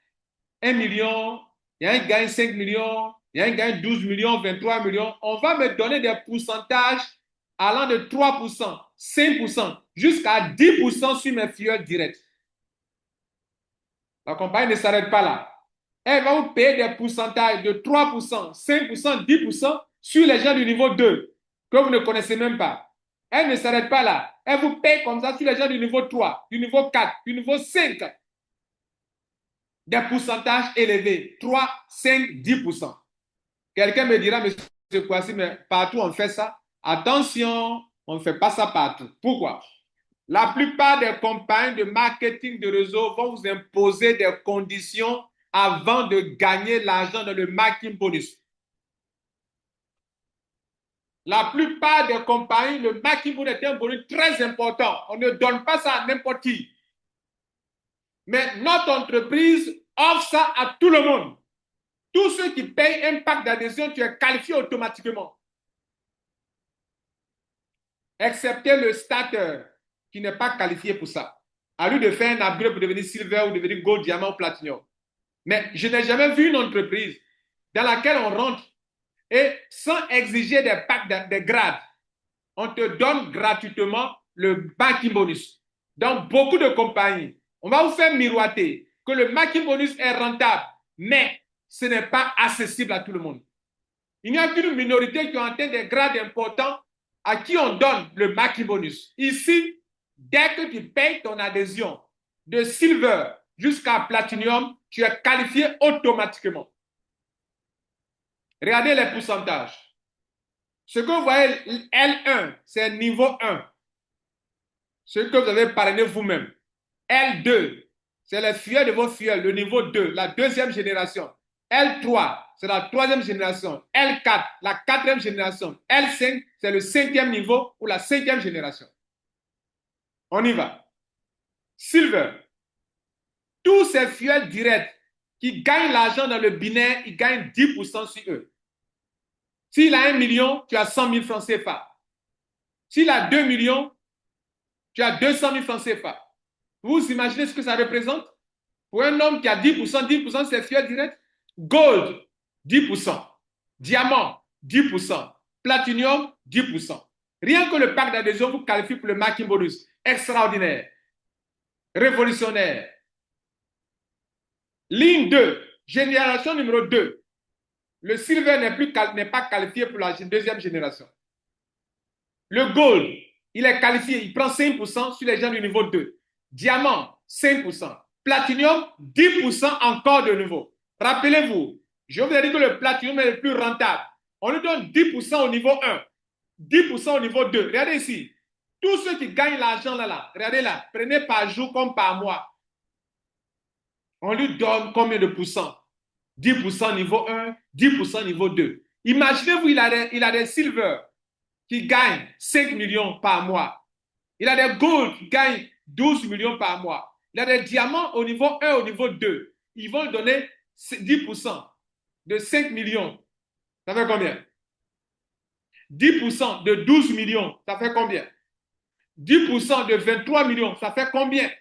A: 1 million, il y a un qui gagne 5 millions, il y a un qui gagne 12 millions, 23 millions. On va me donner des pourcentages allant de 3%, 5%, jusqu'à 10% sur mes filleul directs. La compagnie ne s'arrête pas là. Elle va vous payer des pourcentages de 3%, 5%, 10% sur les gens du niveau 2 que vous ne connaissez même pas. Elle ne s'arrête pas là. Elle vous paye comme ça sur les gens du niveau 3, du niveau 4, du niveau 5. Des pourcentages élevés, 3, 5, 10%. Quelqu'un me dira, monsieur Kouassi, mais partout on fait ça. Attention, on ne fait pas ça partout. Pourquoi? La plupart des compagnies de marketing de réseau vont vous imposer des conditions avant de gagner l'argent dans le marketing bonus. La plupart des compagnies, le marketing bonus est un bonus très important. On ne donne pas ça à n'importe qui. Mais notre entreprise offre ça à tout le monde. Tous ceux qui payent un pack d'adhésion, tu es qualifié automatiquement. Excepté le starter qui n'est pas qualifié pour ça. À lui de faire un upgrade pour devenir silver ou devenir gold, diamant ou platinum. Mais je n'ai jamais vu une entreprise dans laquelle on rentre et sans exiger des packs de grades, on te donne gratuitement le banking bonus. Dans beaucoup de compagnies, On va vous faire miroiter que le marketing bonus est rentable, mais ce n'est pas accessible à tout le monde. Il n'y a qu'une minorité qui ont atteint des grades importants à qui on donne le marketing bonus. Ici, dès que tu payes ton adhésion de silver jusqu'à platinum, tu es qualifié automatiquement. Regardez les pourcentages. Ce que vous voyez, L1, c'est niveau 1. Ce que vous avez parrainé vous-même. L2, c'est les filleuls de vos filleuls, le niveau 2, la deuxième génération. L3, c'est la troisième génération. L4, la quatrième génération. L5, c'est le cinquième niveau ou la cinquième génération. On y va. Silver. Tous ces filleuls directs qui gagnent l'argent dans le binaire, ils gagnent 10% sur eux. S'il a 1 million, tu as 100 000 francs CFA. S'il a 2 millions, tu as 200 000 francs CFA. Vous imaginez ce que ça représente? Pour un homme qui a 10%, 10% c'est filleuls direct. Gold, 10%. Diamant, 10%. Platinum, 10%. Rien que le pack d'adhésion vous qualifie pour le marketing bonus. Extraordinaire. Révolutionnaire. Ligne 2, génération numéro 2. Le silver n'est pas qualifié pour la deuxième génération. Le gold, il est qualifié, il prend 5% sur les gens du niveau 2. Diamant, 5%. Platinum, 10% encore de nouveau. Rappelez-vous, je vous ai dit que le platinum est le plus rentable. On lui donne 10% au niveau 1, 10% au niveau 2. Regardez ici. Tous ceux qui gagnent l'argent là, regardez là, prenez par jour comme par mois. On lui donne combien de pourcents? 10% niveau 1, 10% niveau 2. Imaginez-vous, il a des silver qui gagnent 5 millions par mois. Il a des gold qui gagnent 12 millions par mois. Il a des diamants au niveau 1, au niveau 2. Ils vont lui donner 10% de 5 millions. Ça fait combien? 10% de 12 millions. Ça fait combien? 10% de 23 millions. Ça fait combien?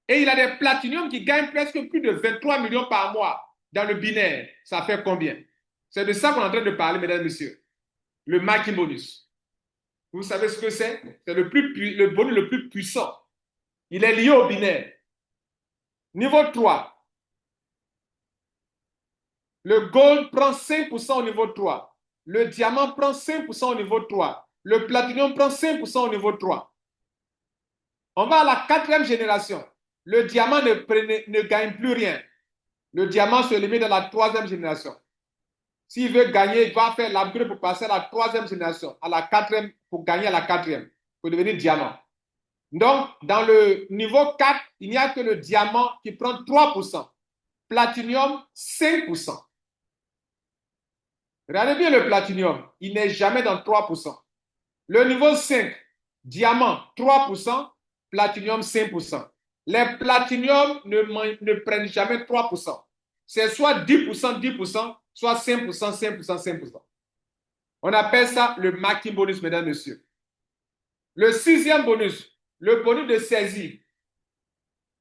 A: Et il a des platinum qui gagnent presque plus de 23 millions par mois dans le binaire. Ça fait combien? C'est de ça qu'on est en train de parler, mesdames et messieurs. Le marketing bonus. Vous savez ce que c'est? C'est le bonus le plus puissant. Il est lié au binaire. Niveau 3. Le gold prend 5% au niveau 3. Le diamant prend 5% au niveau 3. Le platinum prend 5% au niveau 3. On va à la quatrième génération. Le diamant ne gagne plus rien. Le diamant se limite dans la troisième génération. S'il veut gagner, il va faire l'upgrade pour passer à la troisième génération, à la quatrième, pour gagner à la quatrième, pour devenir diamant. Donc, dans le niveau 4, il n'y a que le diamant qui prend 3%. Platinum, 5%. Regardez bien le platinum, il n'est jamais dans 3%. Le niveau 5, diamant, 3%, platinum, 5%. Les platinum ne prennent jamais 3%. C'est soit 10%, 10%, soit 5%, 5%, 5%. On appelle ça le marketing bonus, mesdames et messieurs. Le sixième bonus, le bonus de saisie.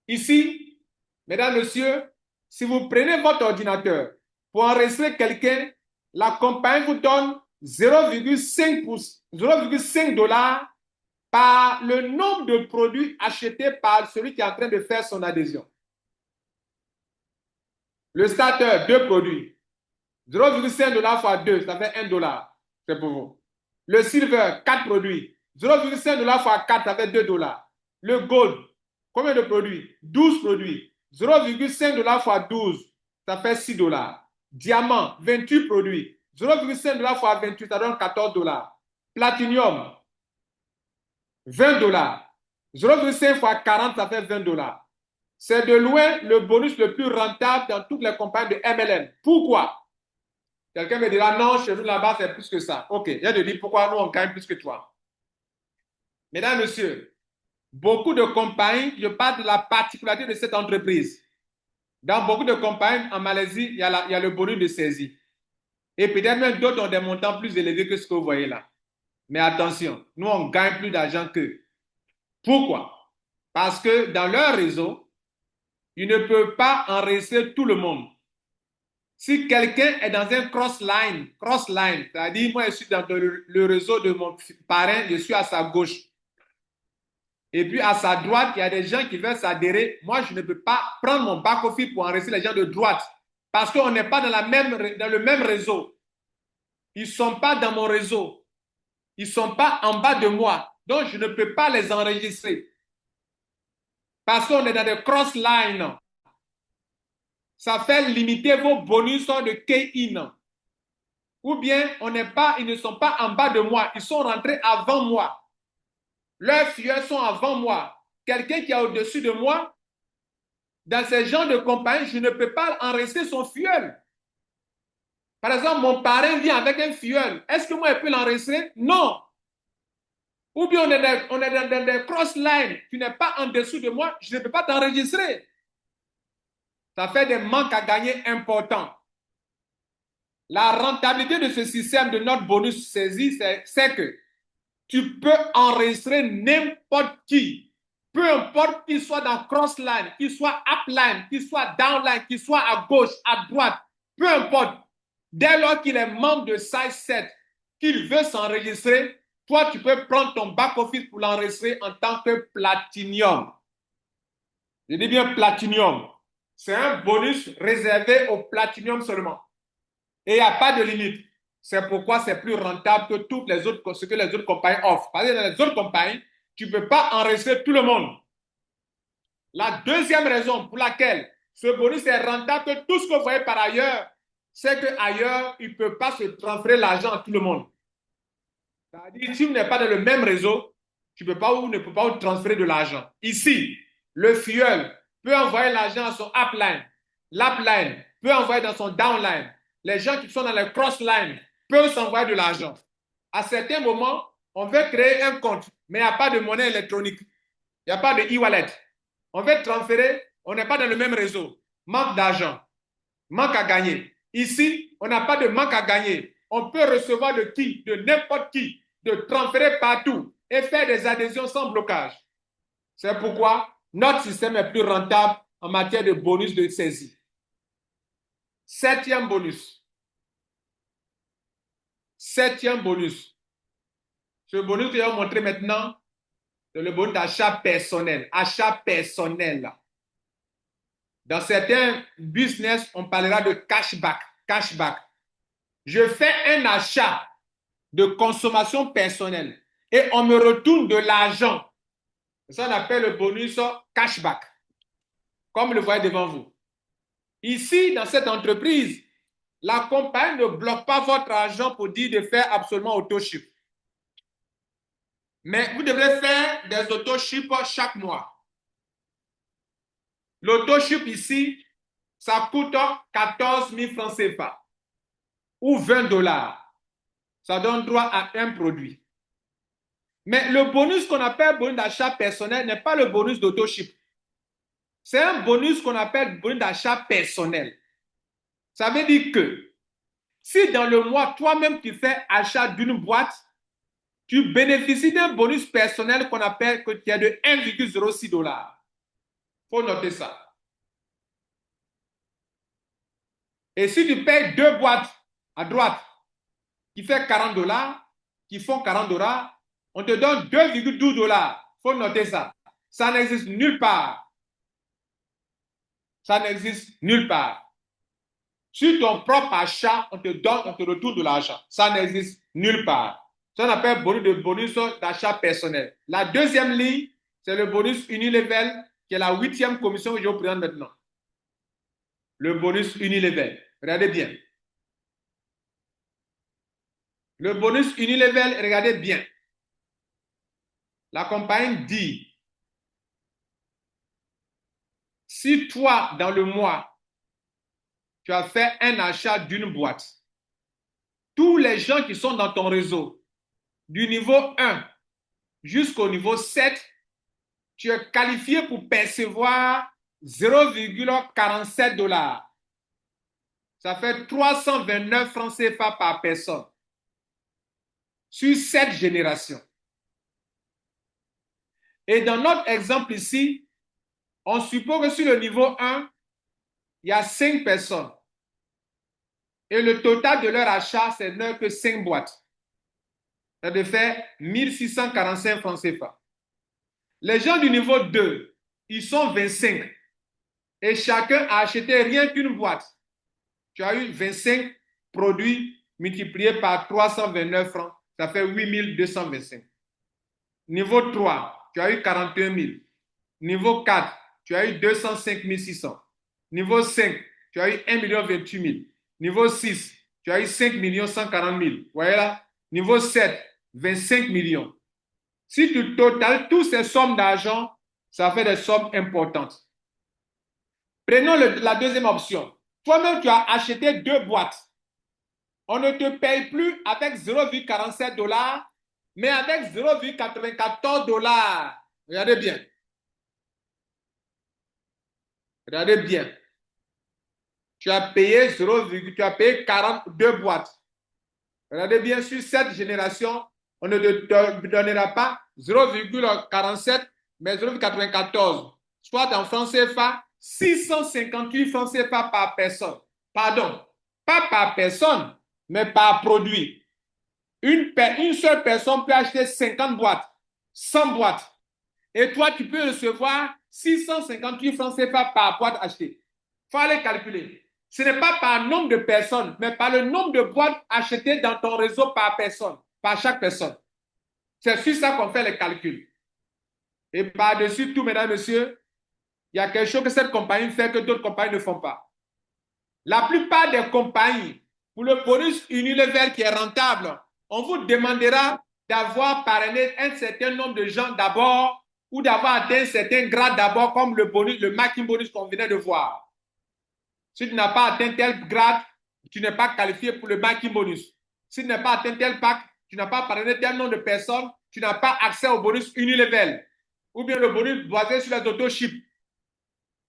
A: Ici, mesdames et messieurs, si vous prenez votre ordinateur pour enregistrer quelqu'un, la compagnie vous donne 0,5 dollars par le nombre de produits achetés par celui qui est en train de faire son adhésion. Le starter, 2 produits. 0,5 dollars fois 2, ça fait 1 dollar. C'est pour vous. Le silver, 4 produits. 0,5 dollars fois 4, ça fait 2 dollars. Le gold, combien de produits? 12 produits. 0,5 dollars fois 12, ça fait 6 dollars. Diamant, 28 produits. 0,5 dollars fois 28, ça donne 14 dollars. Platinum, 20 dollars. 0,5 fois 40, ça fait 20 dollars. C'est de loin le bonus le plus rentable dans toutes les compagnies de MLM. Pourquoi? Quelqu'un me dira, non, chez nous là-bas, c'est plus que ça. OK, il y a de dire pourquoi nous, on gagne plus que toi. Mesdames, messieurs, beaucoup de compagnies, je parle de la particularité de cette entreprise. Dans beaucoup de compagnies en Malaisie, il y a le bonus de saisie. Et peut-être même d'autres ont des montants plus élevés que ce que vous voyez là. Mais attention, nous, on gagne plus d'argent qu'eux. Pourquoi? Parce que dans leur réseau, ils ne peuvent pas enregistrer tout le monde. Si quelqu'un est dans un cross-line, c'est-à-dire moi je suis dans le réseau de mon parrain, je suis à sa gauche. Et puis à sa droite, il y a des gens qui veulent s'adhérer. Moi, je ne peux pas prendre mon back-office pour enregistrer les gens de droite parce qu'on n'est pas dans le même réseau. Ils ne sont pas dans mon réseau. Ils ne sont pas en bas de moi. Donc, je ne peux pas les enregistrer. Parce qu'on est dans des cross-lines. Ça fait limiter vos bonus de key-in. Ou bien, ils ne sont pas en bas de moi. Ils sont rentrés avant moi. Leurs fuels sont avant moi. Quelqu'un qui est au-dessus de moi, dans ces genres de compagnie, je ne peux pas enregistrer son fuel. Par exemple, mon parrain vient avec un fuel. Est-ce que moi, je peux l'enregistrer? Non. Ou bien on est dans des cross-lines. Tu n'es pas en dessous de moi, je ne peux pas t'enregistrer. Ça fait des manques à gagner importants. La rentabilité de ce système de notre bonus saisie, c'est que tu peux enregistrer n'importe qui. Peu importe qu'il soit dans cross-line, qu'il soit up-line, qu'il soit down-line, qu'il soit à gauche, à droite, peu importe. Dès lors qu'il est membre de Size 7, qu'il veut s'enregistrer, toi, tu peux prendre ton back-office pour l'enregistrer en tant que Platinum. Je dis bien Platinum. C'est un bonus réservé au Platinum seulement. Et il n'y a pas de limite. C'est pourquoi c'est plus rentable que ce que les autres compagnies offrent. Parce que dans les autres compagnies, tu ne peux pas enregistrer tout le monde. La deuxième raison pour laquelle ce bonus est rentable que tout ce que vous voyez par ailleurs, c'est qu'ailleurs, il ne peut pas se transférer l'argent à tout le monde. C'est-à-dire, si vous n'êtes pas dans le même réseau, tu peux pas ou ne peux pas transférer de l'argent. Ici, le fuel peut envoyer l'argent à son upline. L'upline peut envoyer dans son downline. Les gens qui sont dans les crossline peuvent s'envoyer de l'argent. À certains moments, on veut créer un compte, mais il n'y a pas de monnaie électronique. Il n'y a pas de e-wallet. On veut transférer, on n'est pas dans le même réseau. Manque d'argent, manque à gagner. Ici, on n'a pas de manque à gagner. On peut recevoir de n'importe qui, de transférer partout et faire des adhésions sans blocage. C'est pourquoi notre système est plus rentable en matière de bonus de saisie. Septième bonus. Septième bonus. Ce bonus que je vais vous montrer maintenant, c'est le bonus d'achat personnel. Achat personnel. Dans certains business, on parlera de cashback. Cashback. Je fais un achat de consommation personnelle et on me retourne de l'argent. Ça, on appelle le bonus cashback, comme le voyez devant vous. Ici, dans cette entreprise, la compagnie ne bloque pas votre argent pour dire de faire absolument auto-ship. Mais vous devrez faire des auto-ship chaque mois. L'auto-ship ici, ça coûte 14 000 francs CFA ou 20 dollars. Ça donne droit à un produit. Mais le bonus qu'on appelle bonus d'achat personnel n'est pas le bonus d'auto-ship. C'est un bonus qu'on appelle bonus d'achat personnel. Ça veut dire que si dans le mois, toi-même, tu fais achat d'une boîte, tu bénéficies d'un bonus personnel qu'on appelle que tu as de 1,06 dollars. Il faut noter ça. Et si tu payes deux boîtes à droite qui fait 40 dollars, qui font 40 dollars, on te donne 2,12 dollars. Il faut noter ça. Ça n'existe nulle part. Ça n'existe nulle part. Sur ton propre achat, on te retourne de l'argent. Ça n'existe nulle part. Ça, on appelle bonus d'achat personnel. La deuxième ligne, c'est le bonus Unilevel, qui est la 8e commission que je vous présente maintenant. Le bonus Unilevel. Regardez bien. Le bonus Unilevel, regardez bien. La compagnie dit, si toi, dans le mois, tu as fait un achat d'une boîte, tous les gens qui sont dans ton réseau, du niveau 1 jusqu'au niveau 7, tu es qualifié pour percevoir 0,47 dollars. Ça fait 329 francs CFA par personne sur 7 générations. Et dans notre exemple ici, on suppose que sur le niveau 1, il y a 5 personnes. Et le total de leur achat, c'est que 5 boîtes. Ça de faire 1645 francs CFA. Les gens du niveau 2, ils sont 25. Et chacun a acheté rien qu'une boîte. Tu as eu 25 produits multipliés par 329 francs. Ça fait 8 225. Niveau 3, tu as eu 41 000. Niveau 4, tu as eu 205 600. Niveau 5, tu as eu 1 028 000. Niveau 6, tu as eu 5 140 000. Vous voyez là? Niveau 7, 25 millions. Si tu totales toutes ces sommes d'argent, ça fait des sommes importantes. Prenons la deuxième option. Toi-même, tu as acheté 2 boîtes. On ne te paye plus avec 0,47 $, mais avec 0,94 $. Regardez bien. Regardez bien. Tu as payé 0, tu as payé 42 boîtes. Regardez bien, sur cette génération, on ne te donnera pas 0,47, mais 0,94. Soit en francs CFA, 658 francs CFA par personne. Pardon, pas par personne, mais par produit. Une seule personne peut acheter 50 boîtes, 100 boîtes. Et toi, tu peux recevoir 658 francs CFA par boîte achetée. Il faut aller calculer. Ce n'est pas par nombre de personnes, mais par le nombre de boîtes achetées dans ton réseau par personne, par chaque personne. C'est sur ça qu'on fait les calculs. Et par-dessus tout, mesdames et messieurs, il y a quelque chose que cette compagnie fait que d'autres compagnies ne font pas. La plupart des compagnies, pour le bonus Unilever qui est rentable, on vous demandera d'avoir parrainé un certain nombre de gens d'abord ou d'avoir atteint un certain grade d'abord, comme le bonus, le marketing bonus qu'on venait de voir. Si tu n'as pas atteint tel grade, tu n'es pas qualifié pour le marketing bonus. Si tu n'as pas atteint tel pack, tu n'as pas parrainé tel nombre de personnes, tu n'as pas accès au bonus Unilever ou bien le bonus basé sur les autoships.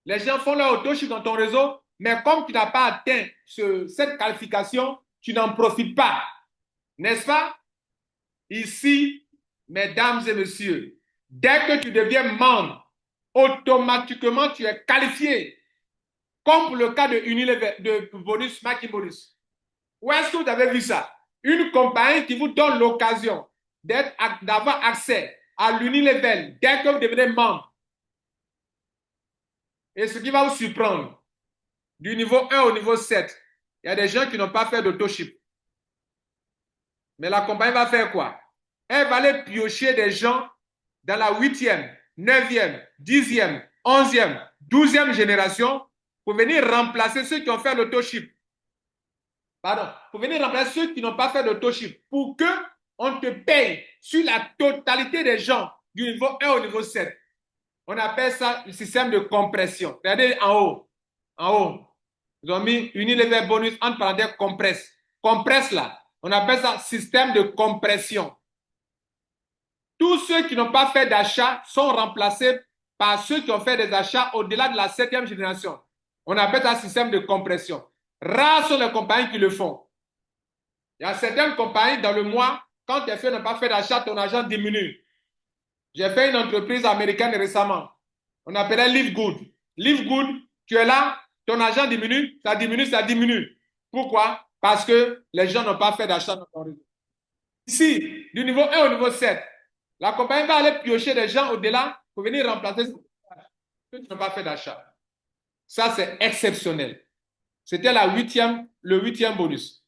A: Les gens font leur autoship dans ton réseau, mais comme tu n'as pas atteint cette qualification, tu n'en profites pas. N'est-ce pas? Ici, mesdames et messieurs, dès que tu deviens membre, automatiquement tu es qualifié, comme pour le cas de Unilever, de bonus, Mackie Bonus. Où est-ce que vous avez vu ça? Une compagnie qui vous donne l'occasion d'avoir accès à l'Unilever dès que vous devenez membre. Et ce qui va vous surprendre, du niveau 1 au niveau 7, il y a des gens qui n'ont pas fait d'autoship. Mais la compagnie va faire quoi? Elle va aller piocher des gens dans la 8e, 9e, 10e, 11e, 12e génération pour venir remplacer ceux qui ont fait l'autoship. Pardon, pour venir remplacer ceux qui n'ont pas fait l'autoship pour qu'on te paye sur la totalité des gens du niveau 1 au niveau 7. On appelle ça le système de compression. Regardez en haut. En haut. Ils ont mis Unilever bonus entre parenthèses compresse. Compresse là. On appelle ça système de compression. Tous ceux qui n'ont pas fait d'achat sont remplacés par ceux qui ont fait des achats au-delà de la 7e génération. On appelle ça système de compression. Rares sont les compagnies qui le font. Il y a certaines compagnies dans le mois, quand tes filles n'ont pas fait d'achat, ton argent diminue. J'ai fait une entreprise américaine récemment. On appelait Live Good. Live Good, tu es là, ton argent diminue, ça diminue, ça diminue. Pourquoi? Parce que les gens n'ont pas fait d'achat dans ton réseau. Ici, du niveau 1 au niveau 7, la compagnie va aller piocher des gens au-delà pour venir remplacer ceux qui n'ont pas fait d'achat. Ça, c'est exceptionnel. C'était le 8e bonus.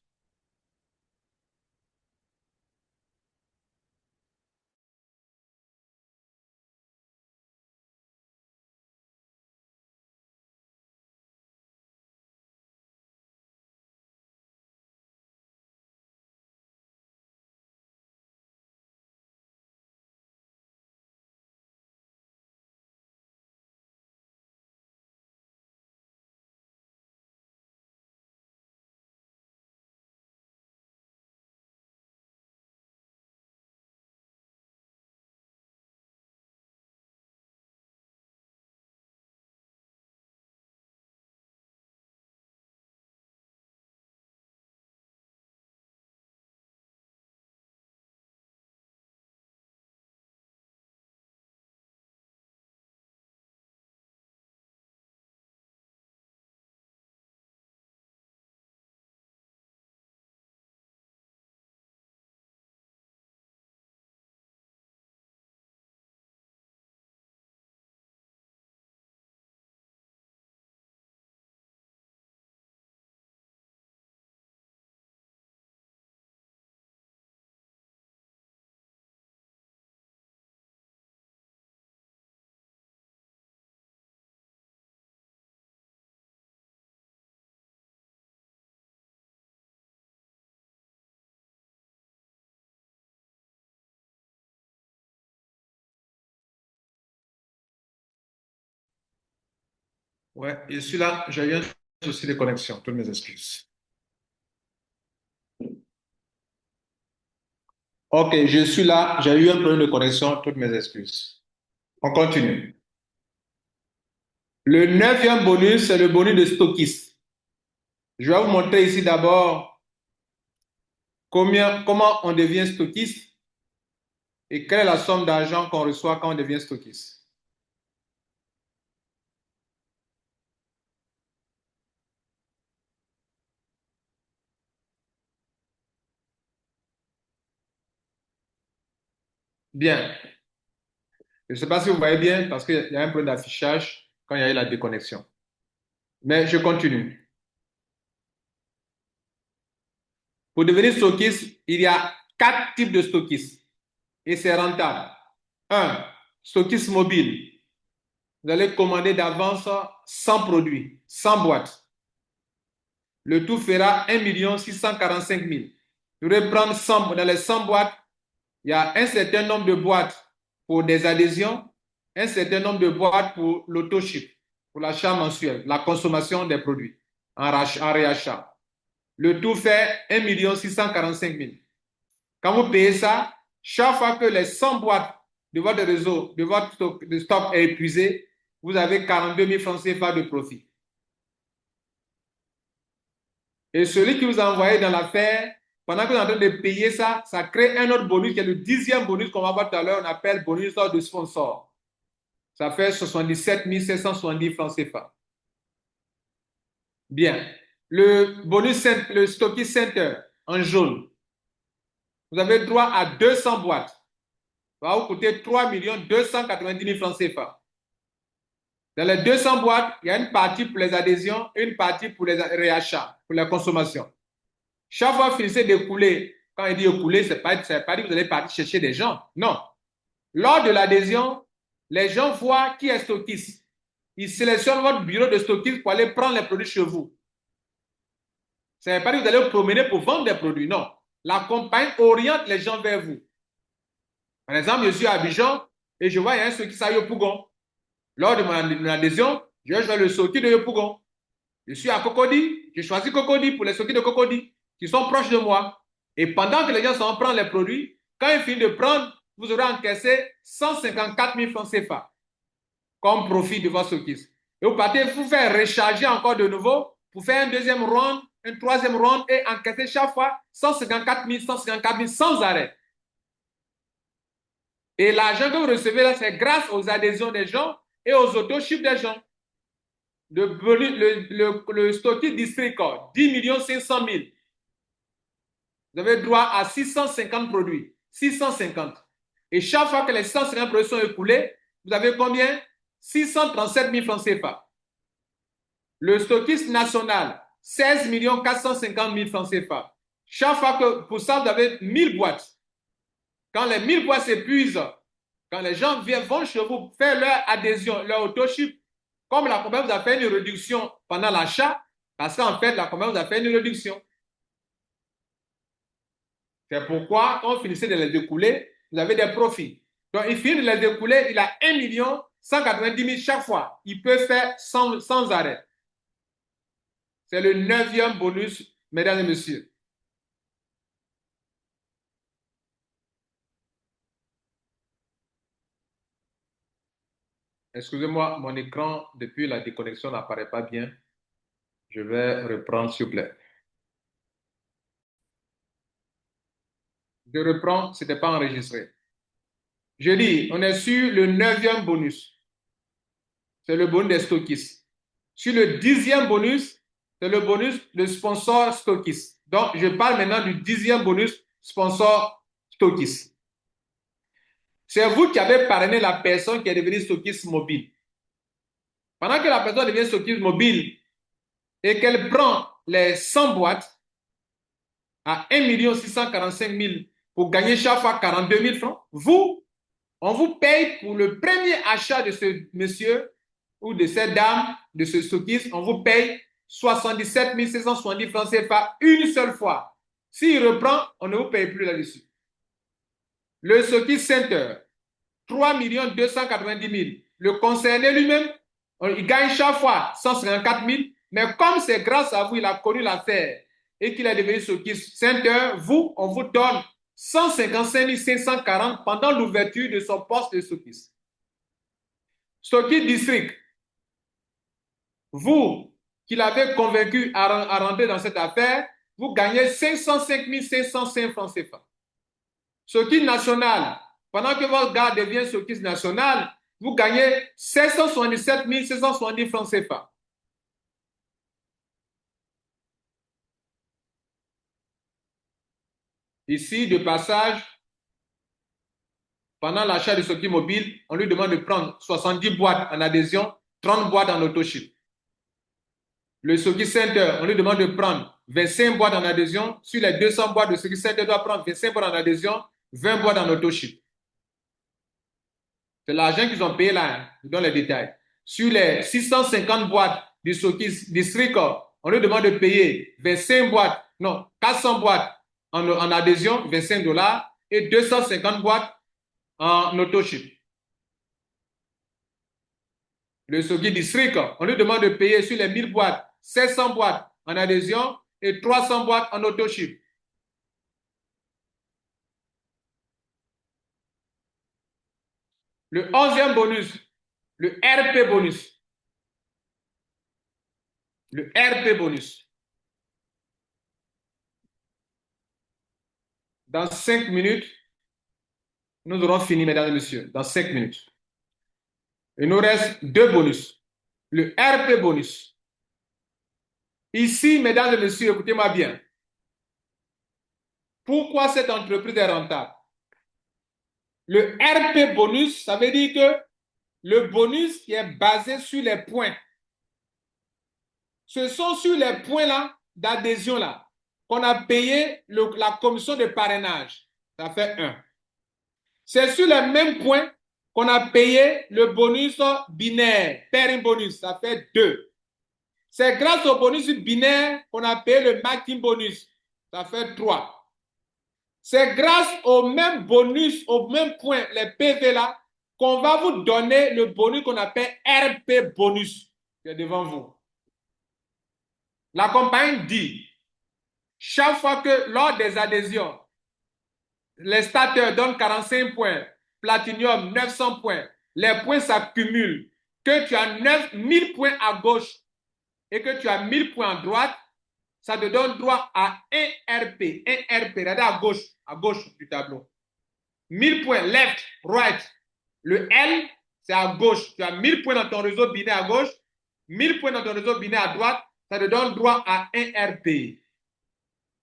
A: Ouais, je suis là, j'ai eu un souci de connexion, toutes mes excuses. Ok, je suis là, j'ai eu un problème de connexion, toutes mes excuses. On continue. Le neuvième bonus, c'est le bonus de stockiste. Je vais vous montrer ici d'abord comment on devient stockiste et quelle est la somme d'argent qu'on reçoit quand on devient stockiste. Bien, je ne sais pas si vous voyez bien parce qu'il y a un problème d'affichage quand il y a eu la déconnexion. Mais je continue. Pour devenir stockiste, il y a 4 types de stockistes et c'est rentable. Un, stockiste mobile. Vous allez commander d'avance 100 produits, 100 boîtes. Le tout fera 1 645 000. Vous devez prendre 100, dans les 100 boîtes, il y a un certain nombre de boîtes pour des adhésions, un certain nombre de boîtes pour l'auto-ship, pour l'achat mensuel, la consommation des produits en réachat. Le tout fait 1 645 000. Quand vous payez ça, chaque fois que les 100 boîtes de votre réseau, de votre stock est épuisé, vous avez 42 000 francs CFA de profit. Et celui qui vous a envoyé dans l'affaire, pendant que vous êtes en train de payer ça, ça crée un autre bonus qui est le 10e bonus qu'on va voir tout à l'heure, on appelle bonus de sponsor. Ça fait 77 770 francs CFA. Bien. Le bonus, le Stocky Center en jaune, vous avez droit à 200 boîtes. Ça va vous coûter 3 290 000 francs CFA. Dans les 200 boîtes, il y a une partie pour les adhésions et une partie pour les réachats, pour la consommation. Chaque fois que vous finissez d'écouler, quand il dit écouler, ce n'est pas dire que vous allez partir chercher des gens. Non. Lors de l'adhésion, les gens voient qui est stockiste. Ils sélectionnent votre bureau de stockiste pour aller prendre les produits chez vous. Ce n'est pas dire que vous allez vous promener pour vendre des produits. Non. La compagnie oriente les gens vers vous. Par exemple, je suis à Abidjan et je vois qu'il y a un stockiste à Yopougon. Lors de mon adhésion, je vais le stockiste de Yopougon. Je suis à Cocody, je choisis Cocody pour les stockistes de Cocody qui sont proches de moi. Et pendant que les gens sont en train de prendre les produits, quand ils finissent de prendre, vous aurez encaissé 154 000 francs CFA comme profit de votre stockiste. Et vous partez, vous faire recharger encore de nouveau pour faire un deuxième round, un troisième round et encaisser chaque fois 154 000 sans arrêt. Et l'argent que vous recevez là, c'est grâce aux adhésions des gens et aux auto-chiffres des gens. Le stockiste district, 10 500 000. Vous avez droit à 650 produits. 650. Et chaque fois que les 150 produits sont écoulés, vous avez combien? 637 000 francs CFA. Le stockiste national, 16 450 000 francs CFA. Chaque fois que, pour ça, vous avez 1000 boîtes. Quand les 1000 boîtes s'épuisent, quand les gens vont chez vous faire leur adhésion, leur auto-ship, comme la compagnie vous a fait une réduction pendant l'achat, parce qu'en fait, la compagnie vous a fait une réduction. C'est pourquoi, quand vous finissez de les écouler, vous avez des profits. Donc, il finit de les écouler, il a 1 190 000 chaque fois. Il peut faire sans arrêt. C'est le 9e bonus, mesdames et messieurs. Excusez-moi, mon écran, depuis la déconnexion, n'apparaît pas bien. Je vais reprendre, s'il vous plaît. Je reprends, ce n'était pas enregistré. Je dis, on est sur le 9e bonus. C'est le bonus des stockistes. Sur le 10e bonus, c'est le bonus de sponsor stockiste. Donc, je parle maintenant du 10e bonus sponsor stockiste. C'est vous qui avez parrainé la personne qui est devenue stockiste mobile. Pendant que la personne devient stockiste mobile et qu'elle prend les 100 boîtes à 1 645 000 pour gagner chaque fois 42 000 francs, on vous paye pour le premier achat de ce monsieur ou de cette dame, de ce stockiste, on vous paye 77 770 francs CFA une seule fois. S'il reprend, on ne vous paye plus là-dessus. Le stockist center, 3 290 000. Le concerné lui-même, Il gagne chaque fois 154 000, mais comme c'est grâce à vous, il a connu l'affaire et qu'il est devenu Sokis Center, vous, on vous donne 155 540 pendant l'ouverture de son poste de Sokis. Sokis District, vous qui l'avez convaincu à rentrer dans cette affaire, vous gagnez 505 505 francs CFA. Sokis National, pendant que votre gars devient Sokis National, vous gagnez 777 770 francs CFA. Ici, de passage, pendant l'achat de Sokis Mobile, on lui demande de prendre 70 boîtes en adhésion, 30 boîtes en autoship. Le Sokis Center, on lui demande de prendre 25 boîtes en adhésion. Sur les 200 boîtes, le Sokis Center doit prendre 25 boîtes en adhésion, 20 boîtes en autoship. C'est l'argent qu'ils ont payé là, hein. Je donne les détails. Sur les 650 boîtes du Sokis District, on lui demande de payer 25 boîtes, non, 400 boîtes en adhésion, 25 $, et 250 boîtes en autoship. Le Sokis District, on lui demande de payer sur les 1000 boîtes, 700 boîtes en adhésion et 300 boîtes en autoship. Le 11e bonus, le RP bonus. Le RP bonus. Dans 5 minutes, nous aurons fini, mesdames et messieurs. Dans 5 minutes. Il nous reste 2 bonus. Le RP bonus. Ici, mesdames et messieurs, écoutez-moi bien. Pourquoi cette entreprise est rentable? Le RP bonus, ça veut dire que le bonus qui est basé sur les points. Ce sont sur les points là d'adhésion là qu'on a payé la commission de parrainage. Ça fait 1. C'est sur les mêmes points qu'on a payé le bonus binaire, pairing bonus. Ça fait 2. C'est grâce au bonus binaire qu'on a payé le marketing bonus. Ça fait 3. C'est grâce au même bonus, au même point, les PV là, qu'on va vous donner le bonus qu'on appelle RP bonus, qui est devant vous. La compagnie dit, chaque fois que lors des adhésions, les starters donnent 45 points, Platinum 900 points, les points s'accumulent, que tu as 1000 points à gauche et que tu as 1000 points à droite, ça te donne droit à un RP. Un RP, regardez à gauche du tableau. 1000 points, left, right. Le L, c'est à gauche. Tu as 1000 points dans ton réseau binaire à gauche, 1000 points dans ton réseau binaire à droite, ça te donne droit à un RP.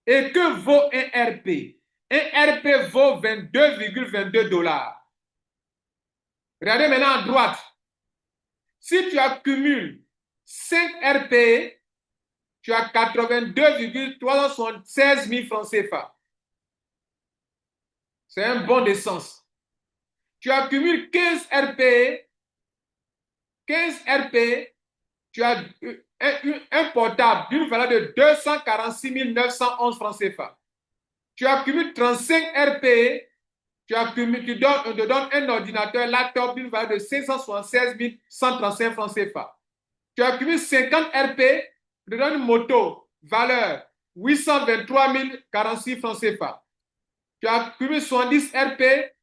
A: Et que vaut un RP? Un RP vaut 22,22 $. Regardez maintenant à droite. Si tu accumules 5 RP, tu as 82,376 000 francs CFA. C'est un bon d'essence. Tu accumules 15 RP, 15 RP, tu as un portable d'une valeur de 246 911 francs CFA. Tu accumules 35 RP, on te donne un ordinateur laptop d'une valeur de 576 135 francs CFA. Tu accumules 50 RP, on te donne une moto, valeur 823 046 francs CFA. Tu accumules 70 RP,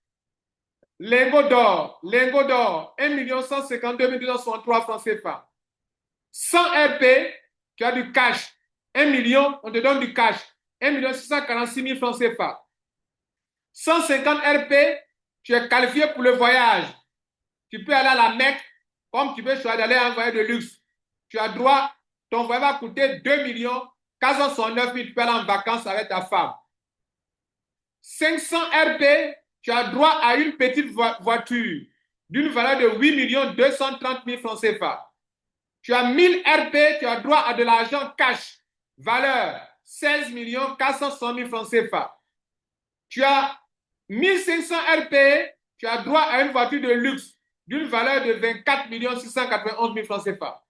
A: lingot d'or, 1 152 263 francs CFA. 100 RP, tu as du cash. 1 million, on te donne du cash. 1 646 000 francs CFA. 150 RP, tu es qualifié pour le voyage. Tu peux aller à la Mecque, comme tu peux choisir d'aller à un voyage de luxe. Tu as droit, ton voyage va coûter 2 469 000, tu peux aller en vacances avec ta femme. 500 RP, tu as droit à une petite voiture d'une valeur de 8 230 000 francs CFA. Tu as 1000 RP, tu as droit à de l'argent cash, valeur 16 460 000 francs CFA. Tu as 1500 RP, tu as droit à une voiture de luxe d'une valeur de 24 691 000 francs CFA.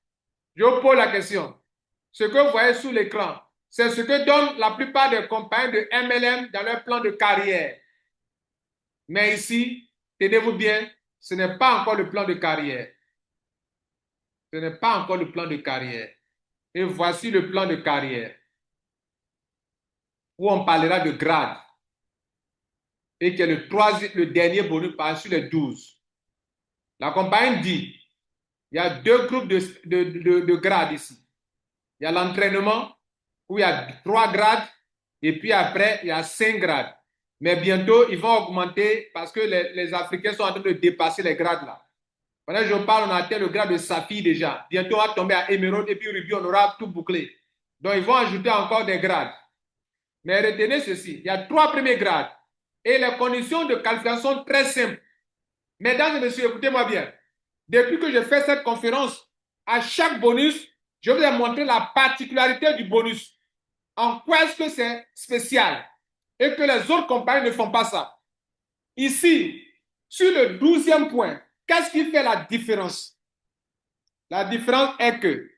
A: Je vous pose la question. Ce que vous voyez sous l'écran, c'est ce que donnent la plupart des compagnies de MLM dans leur plan de carrière. Mais ici, tenez-vous bien, ce n'est pas encore le plan de carrière. Ce n'est pas encore le plan de carrière. Et voici le plan de carrière où on parlera de grade et qui est le dernier bonus par-dessus les 12. La compagnie dit, il y a deux groupes de grades ici. Il y a l'entraînement où il y a 3 grades et puis après, il y a 5 grades. Mais bientôt, ils vont augmenter parce que les Africains sont en train de dépasser les grades là. Pendant que je parle, on a atteint le grade de saphir déjà. Bientôt, on va tomber à émeraude et puis rubis, on aura tout bouclé. Donc, ils vont ajouter encore des grades. Mais retenez ceci, il y a 3 premiers grades et les conditions de qualification sont très simples. Mesdames et messieurs, écoutez-moi bien. Depuis que je fais cette conférence, à chaque bonus, je vous ai montré la particularité du bonus. En quoi est-ce que c'est spécial et que les autres compagnies ne font pas ça. Ici, sur le 12e point, qu'est-ce qui fait la différence? La différence est que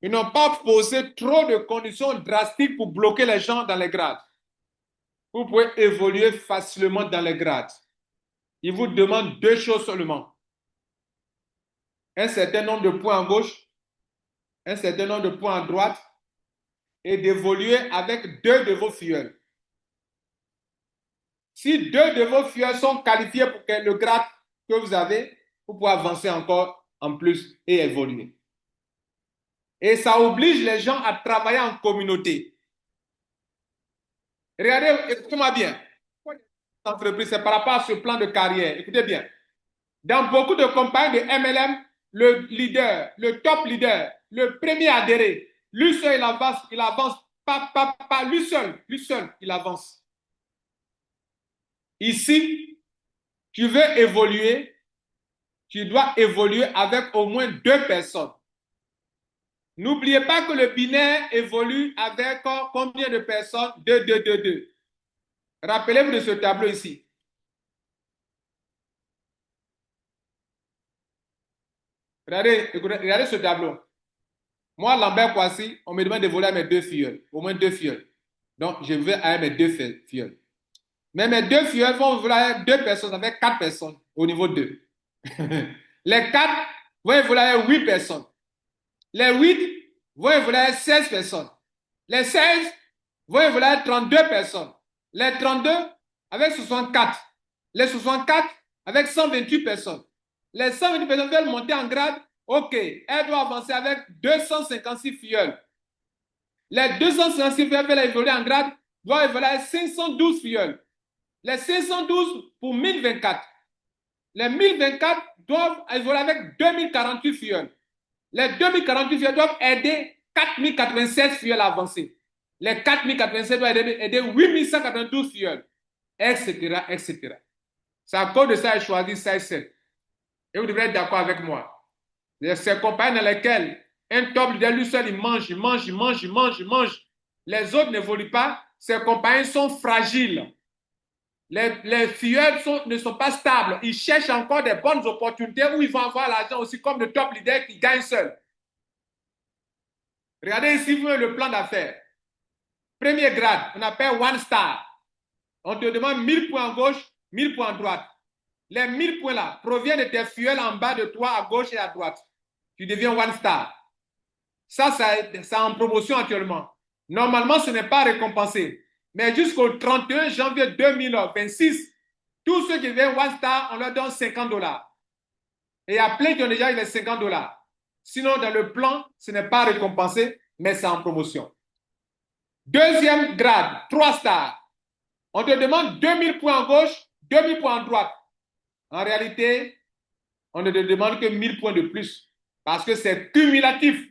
A: ils n'ont pas posé trop de conditions drastiques pour bloquer les gens dans les grades. Vous pouvez évoluer facilement dans les grades. Ils vous demandent 2 choses seulement. Un certain nombre de points à gauche, un certain nombre de points à droite et d'évoluer avec 2 de vos filleuls. Si 2 de vos filleuls sont qualifiés pour le grade que vous avez, vous pouvez avancer encore en plus et évoluer. Et ça oblige les gens à travailler en communauté. Regardez, écoutez-moi bien. Entreprise, c'est par rapport à ce plan de carrière. Écoutez bien. Dans beaucoup de compagnies de MLM, le leader, le top leader, le premier adhéré, lui seul, il avance, pas lui seul, il avance. Ici, tu veux évoluer, tu dois évoluer avec au moins 2 personnes. N'oubliez pas que le binaire évolue avec combien de personnes? 2, 2, 2, 2. Rappelez-vous de ce tableau ici. Regardez ce tableau. Moi, Lambert Kwasi, on me demande de voler à mes 2 filles, au moins 2 filles. Donc, je vais à mes 2 filles. Mais mes 2 filles vont voler à 2 personnes avec 4 personnes au niveau 2. Les 4 vont évoluer à 8 personnes. Les 8 vont évoluer à 16 personnes. Les 16 vont évoluer à 32 personnes. Les 32 avec 64. Les 64 avec 128 personnes. Les 128 personnes veulent monter en grade. OK, elles doivent avancer avec 256 filleuls. Les 256 filleuls veulent évoluer en grade, doivent évoluer à 512 filleuls. Les 512 pour 1024. Les 1024 doivent évoluer avec 2048 filleuls. Les 2048 filleuls doivent aider 4096 filleuls à avancer. Les 4096 doivent aider 8192 filleuls, etc., etc. C'est à cause de ça que j'ai choisi 16-7. Et vous devrez être d'accord avec moi. Ces compagnies dans lesquelles un top leader lui seul, il mange. Les autres n'évoluent pas. Ces compagnies sont fragiles. Les filleuls ne sont pas stables. Ils cherchent encore des bonnes opportunités où ils vont avoir l'argent aussi comme le top leader qui gagne seul. Regardez ici, vous avez le plan d'affaires. Premier grade, on appelle one star. On te demande 1000 points à gauche, 1000 points à droite. Les 1000 points là proviennent de tes filleuls en bas de toi, à gauche et à droite. Tu deviens one star. Ça en promotion actuellement. Normalement, ce n'est pas récompensé. Mais jusqu'au 31 janvier 2026, tous ceux qui deviennent one star, on leur donne $50. Et il y a plein qui ont déjà eu les $50. Sinon, dans le plan, ce n'est pas récompensé, mais c'est en promotion. Deuxième grade, 3 stars. On te demande 2000 points à gauche, 2000 points à droite. En réalité, on ne te demande que 1000 points de plus parce que c'est cumulatif.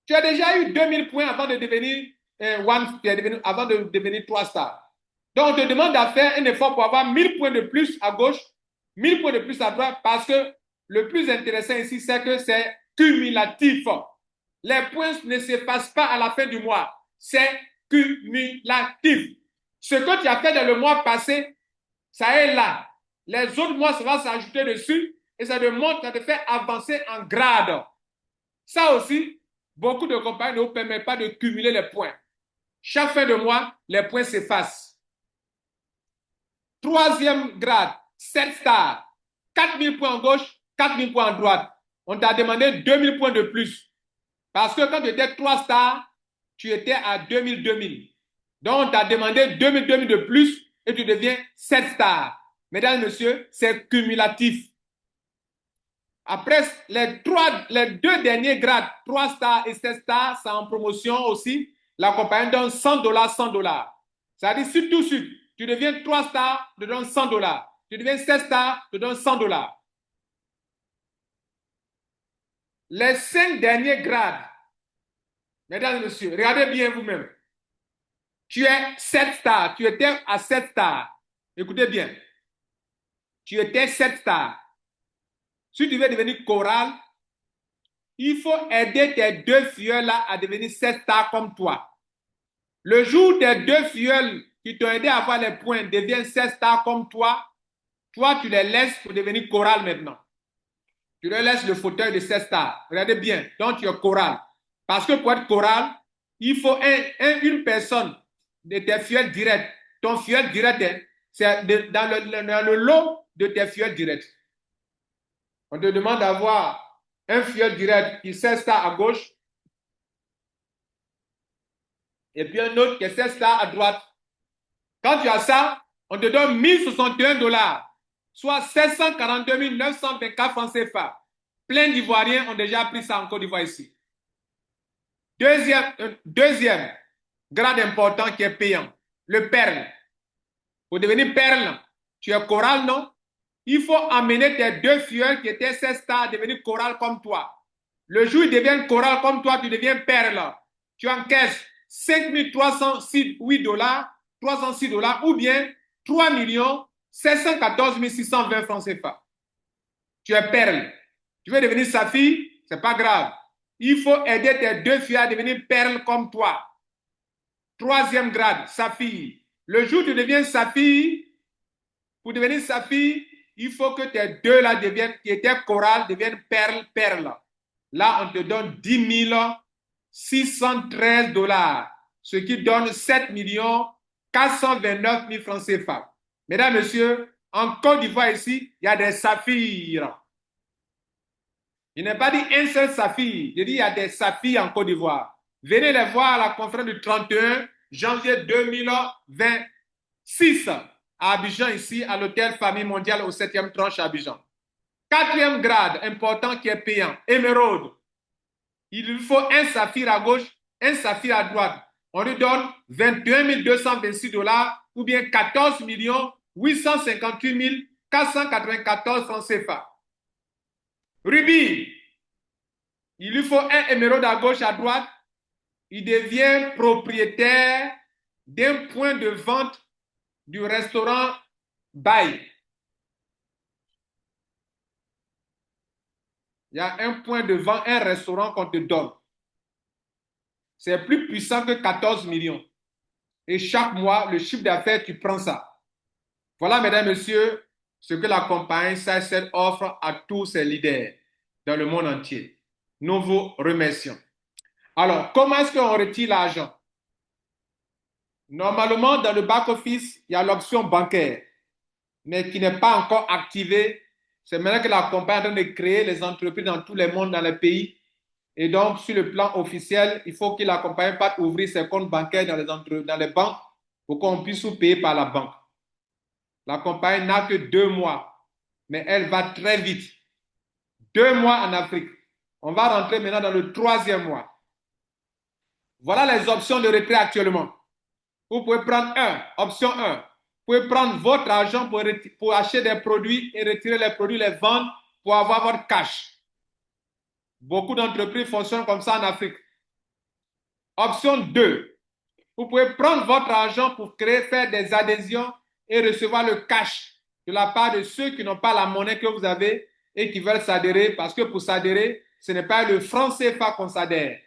A: Tu as déjà eu 2000 points avant de devenir avant de devenir 3 stars. Donc, on te demande de faire un effort pour avoir 1000 points de plus à gauche, 1000 points de plus à droite parce que le plus intéressant ici, c'est que c'est cumulatif. Les points ne s'effacent pas à la fin du mois. C'est cumulatif. Ce que tu as fait dans le mois passé, ça est là. Les autres mois, ça va s'ajouter dessus et ça te fait avancer en grade. Ça aussi, beaucoup de compagnies ne vous permettent pas de cumuler les points. Chaque fin de mois, les points s'effacent. Troisième grade, 7 stars. 4000 points à gauche, 4000 points à droite. on t'a demandé 2000 points de plus. Parce que quand tu étais 3 stars, tu étais à 2000. Donc, on t'a demandé 2000 de plus et tu deviens 7 stars. Mesdames et messieurs, c'est cumulatif. Après, les deux derniers grades, 3 stars et 7 stars, c'est en promotion aussi. La compagnie donne $100, $100. C'est-à-dire, si tout de suite, tu deviens 3 stars, tu te donne $100. Tu deviens 7 stars, tu te donne $100. Les 5 derniers grades, mesdames et messieurs, regardez bien vous-même. Tu es 7 stars, tu étais à 7 stars. Écoutez bien. Tu étais 7 stars. Si tu veux devenir choral, il faut aider tes 2 filleuls-là à devenir 7 stars comme toi. Le jour tes 2 filleuls qui t'ont aidé à avoir les points deviennent 7 stars comme toi, tu les laisses pour devenir choral maintenant. Tu leur laisses le fauteuil de 7 stars. Regardez bien, donc tu es choral. Parce que pour être choral, il faut une personne de tes filleuls directs. Ton filleul direct, c'est dans le lot de tes filleuls directs. On te demande d'avoir un filleul direct qui est 16 stars à gauche et puis un autre qui est 16 stars à droite. Quand tu as ça, on te donne $1061, soit 742 924 francs CFA. Plein d'Ivoiriens ont déjà pris ça en Côte d'Ivoire ici. Deuxième grade important qui est payant, le perle. Pour devenir perle, tu es choral, non? Il faut amener tes 2 filleuls qui étaient 16 stars à devenir choral comme toi. Le jour où ils deviennent choral comme toi, tu deviens perle. Tu encaisses $5 306 ou bien 3 714 620 francs CFA. Tu es perle. Tu veux devenir saphir, c'est pas grave. Il faut aider tes 2 filles à devenir perle comme toi. 3e grade, saphir. Le jour où tu deviens saphir, pour devenir saphir, il faut que tes 2 là qui étaient chorales deviennent perle. Là, on te donne $10 613, ce qui donne 7 429 000 francs CFA. Mesdames, messieurs, en Côte d'Ivoire ici, il y a des saphirs. Il n'est pas dit un seul saphir, je dis il y a des saphirs en Côte d'Ivoire. Venez les voir à la conférence du 31 janvier 2026 à Abidjan, ici, à l'hôtel Famille Mondiale au 7e tranche à Abidjan. 4e grade important qui est payant, émeraude. Il lui faut un saphir à gauche, un saphir à droite. On lui donne $21 226 ou bien 14 858 494 francs CFA. Rubis, il lui faut un émeraude à gauche, à droite. Il devient propriétaire d'un point de vente du restaurant Baye. Il y a un point de vente, un restaurant qu'on te donne. C'est plus puissant que 14 millions. Et chaque mois, le chiffre d'affaires, tu prends ça. Voilà, mesdames et messieurs, ce que la compagnie SACL offre à tous ses leaders dans le monde entier. Nous vous remercions. Alors, comment est-ce qu'on retire l'argent? Normalement, dans le back-office, il y a l'option bancaire, mais qui n'est pas encore activée. C'est maintenant que la compagnie est en train de créer les entreprises dans tous les mondes, dans les pays. Et donc, sur le plan officiel, il faut que la compagnie parte ouvrir ses comptes bancaires dans les banques pour qu'on puisse vous payer par la banque. La compagnie n'a que 2 mois, mais elle va très vite. 2 mois en Afrique. On va rentrer maintenant dans le 3e mois. Voilà les options de retrait actuellement. Vous pouvez prendre option 1. Vous pouvez prendre votre argent pour acheter des produits et retirer les produits, les vendre pour avoir votre cash. Beaucoup d'entreprises fonctionnent comme ça en Afrique. Option 2. Vous pouvez prendre votre argent pour faire des adhésions et recevoir le cash de la part de ceux qui n'ont pas la monnaie que vous avez et qui veulent s'adhérer, parce que pour s'adhérer, ce n'est pas le franc CFA qu'on s'adhère.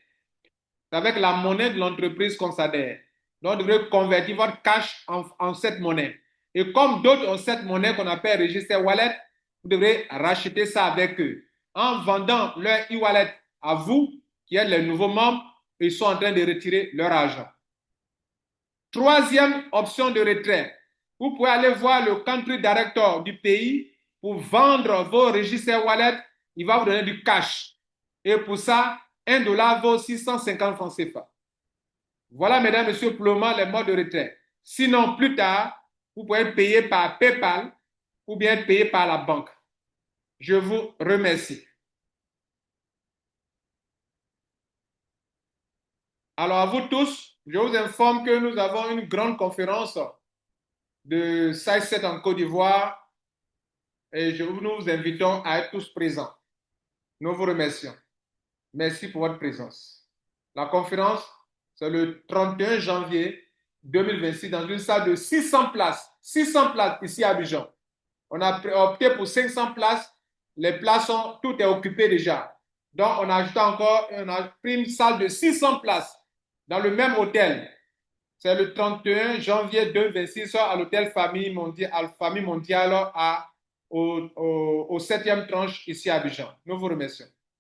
A: C'est avec la monnaie de l'entreprise qu'on s'adhère. Donc, vous devrez convertir votre cash en cette monnaie. Et comme d'autres ont cette monnaie qu'on appelle Register Wallet, vous devrez racheter ça avec eux. En vendant leur e-wallet à vous, qui êtes les nouveaux membres, ils sont en train de retirer leur argent. 3e option de retrait. Vous pouvez aller voir le country director du pays pour vendre vos Register Wallet il va vous donner du cash. Et pour ça, 1 $ vaut 650 francs CFA. Voilà, mesdames, messieurs, pour le moment, les modes de retrait. Sinon, plus tard, vous pouvez payer par PayPal ou bien payer par la banque. Je vous remercie. Alors, à vous tous, je vous informe que nous avons une grande conférence de SAICET en Côte d'Ivoire et nous vous invitons à être tous présents. Nous vous remercions. Merci pour votre présence. La conférence, c'est le 31 janvier 2026 dans une salle de 600 places. 600 places ici à Abidjan. On a opté pour 500 places. Les places tout est occupé déjà. Donc, on a ajouté encore, on a pris une salle de 600 places dans le même hôtel. C'est le 31 janvier 2026 à l'hôtel Famille Mondiale, au 7e tranche ici à Abidjan. Nous vous remercions.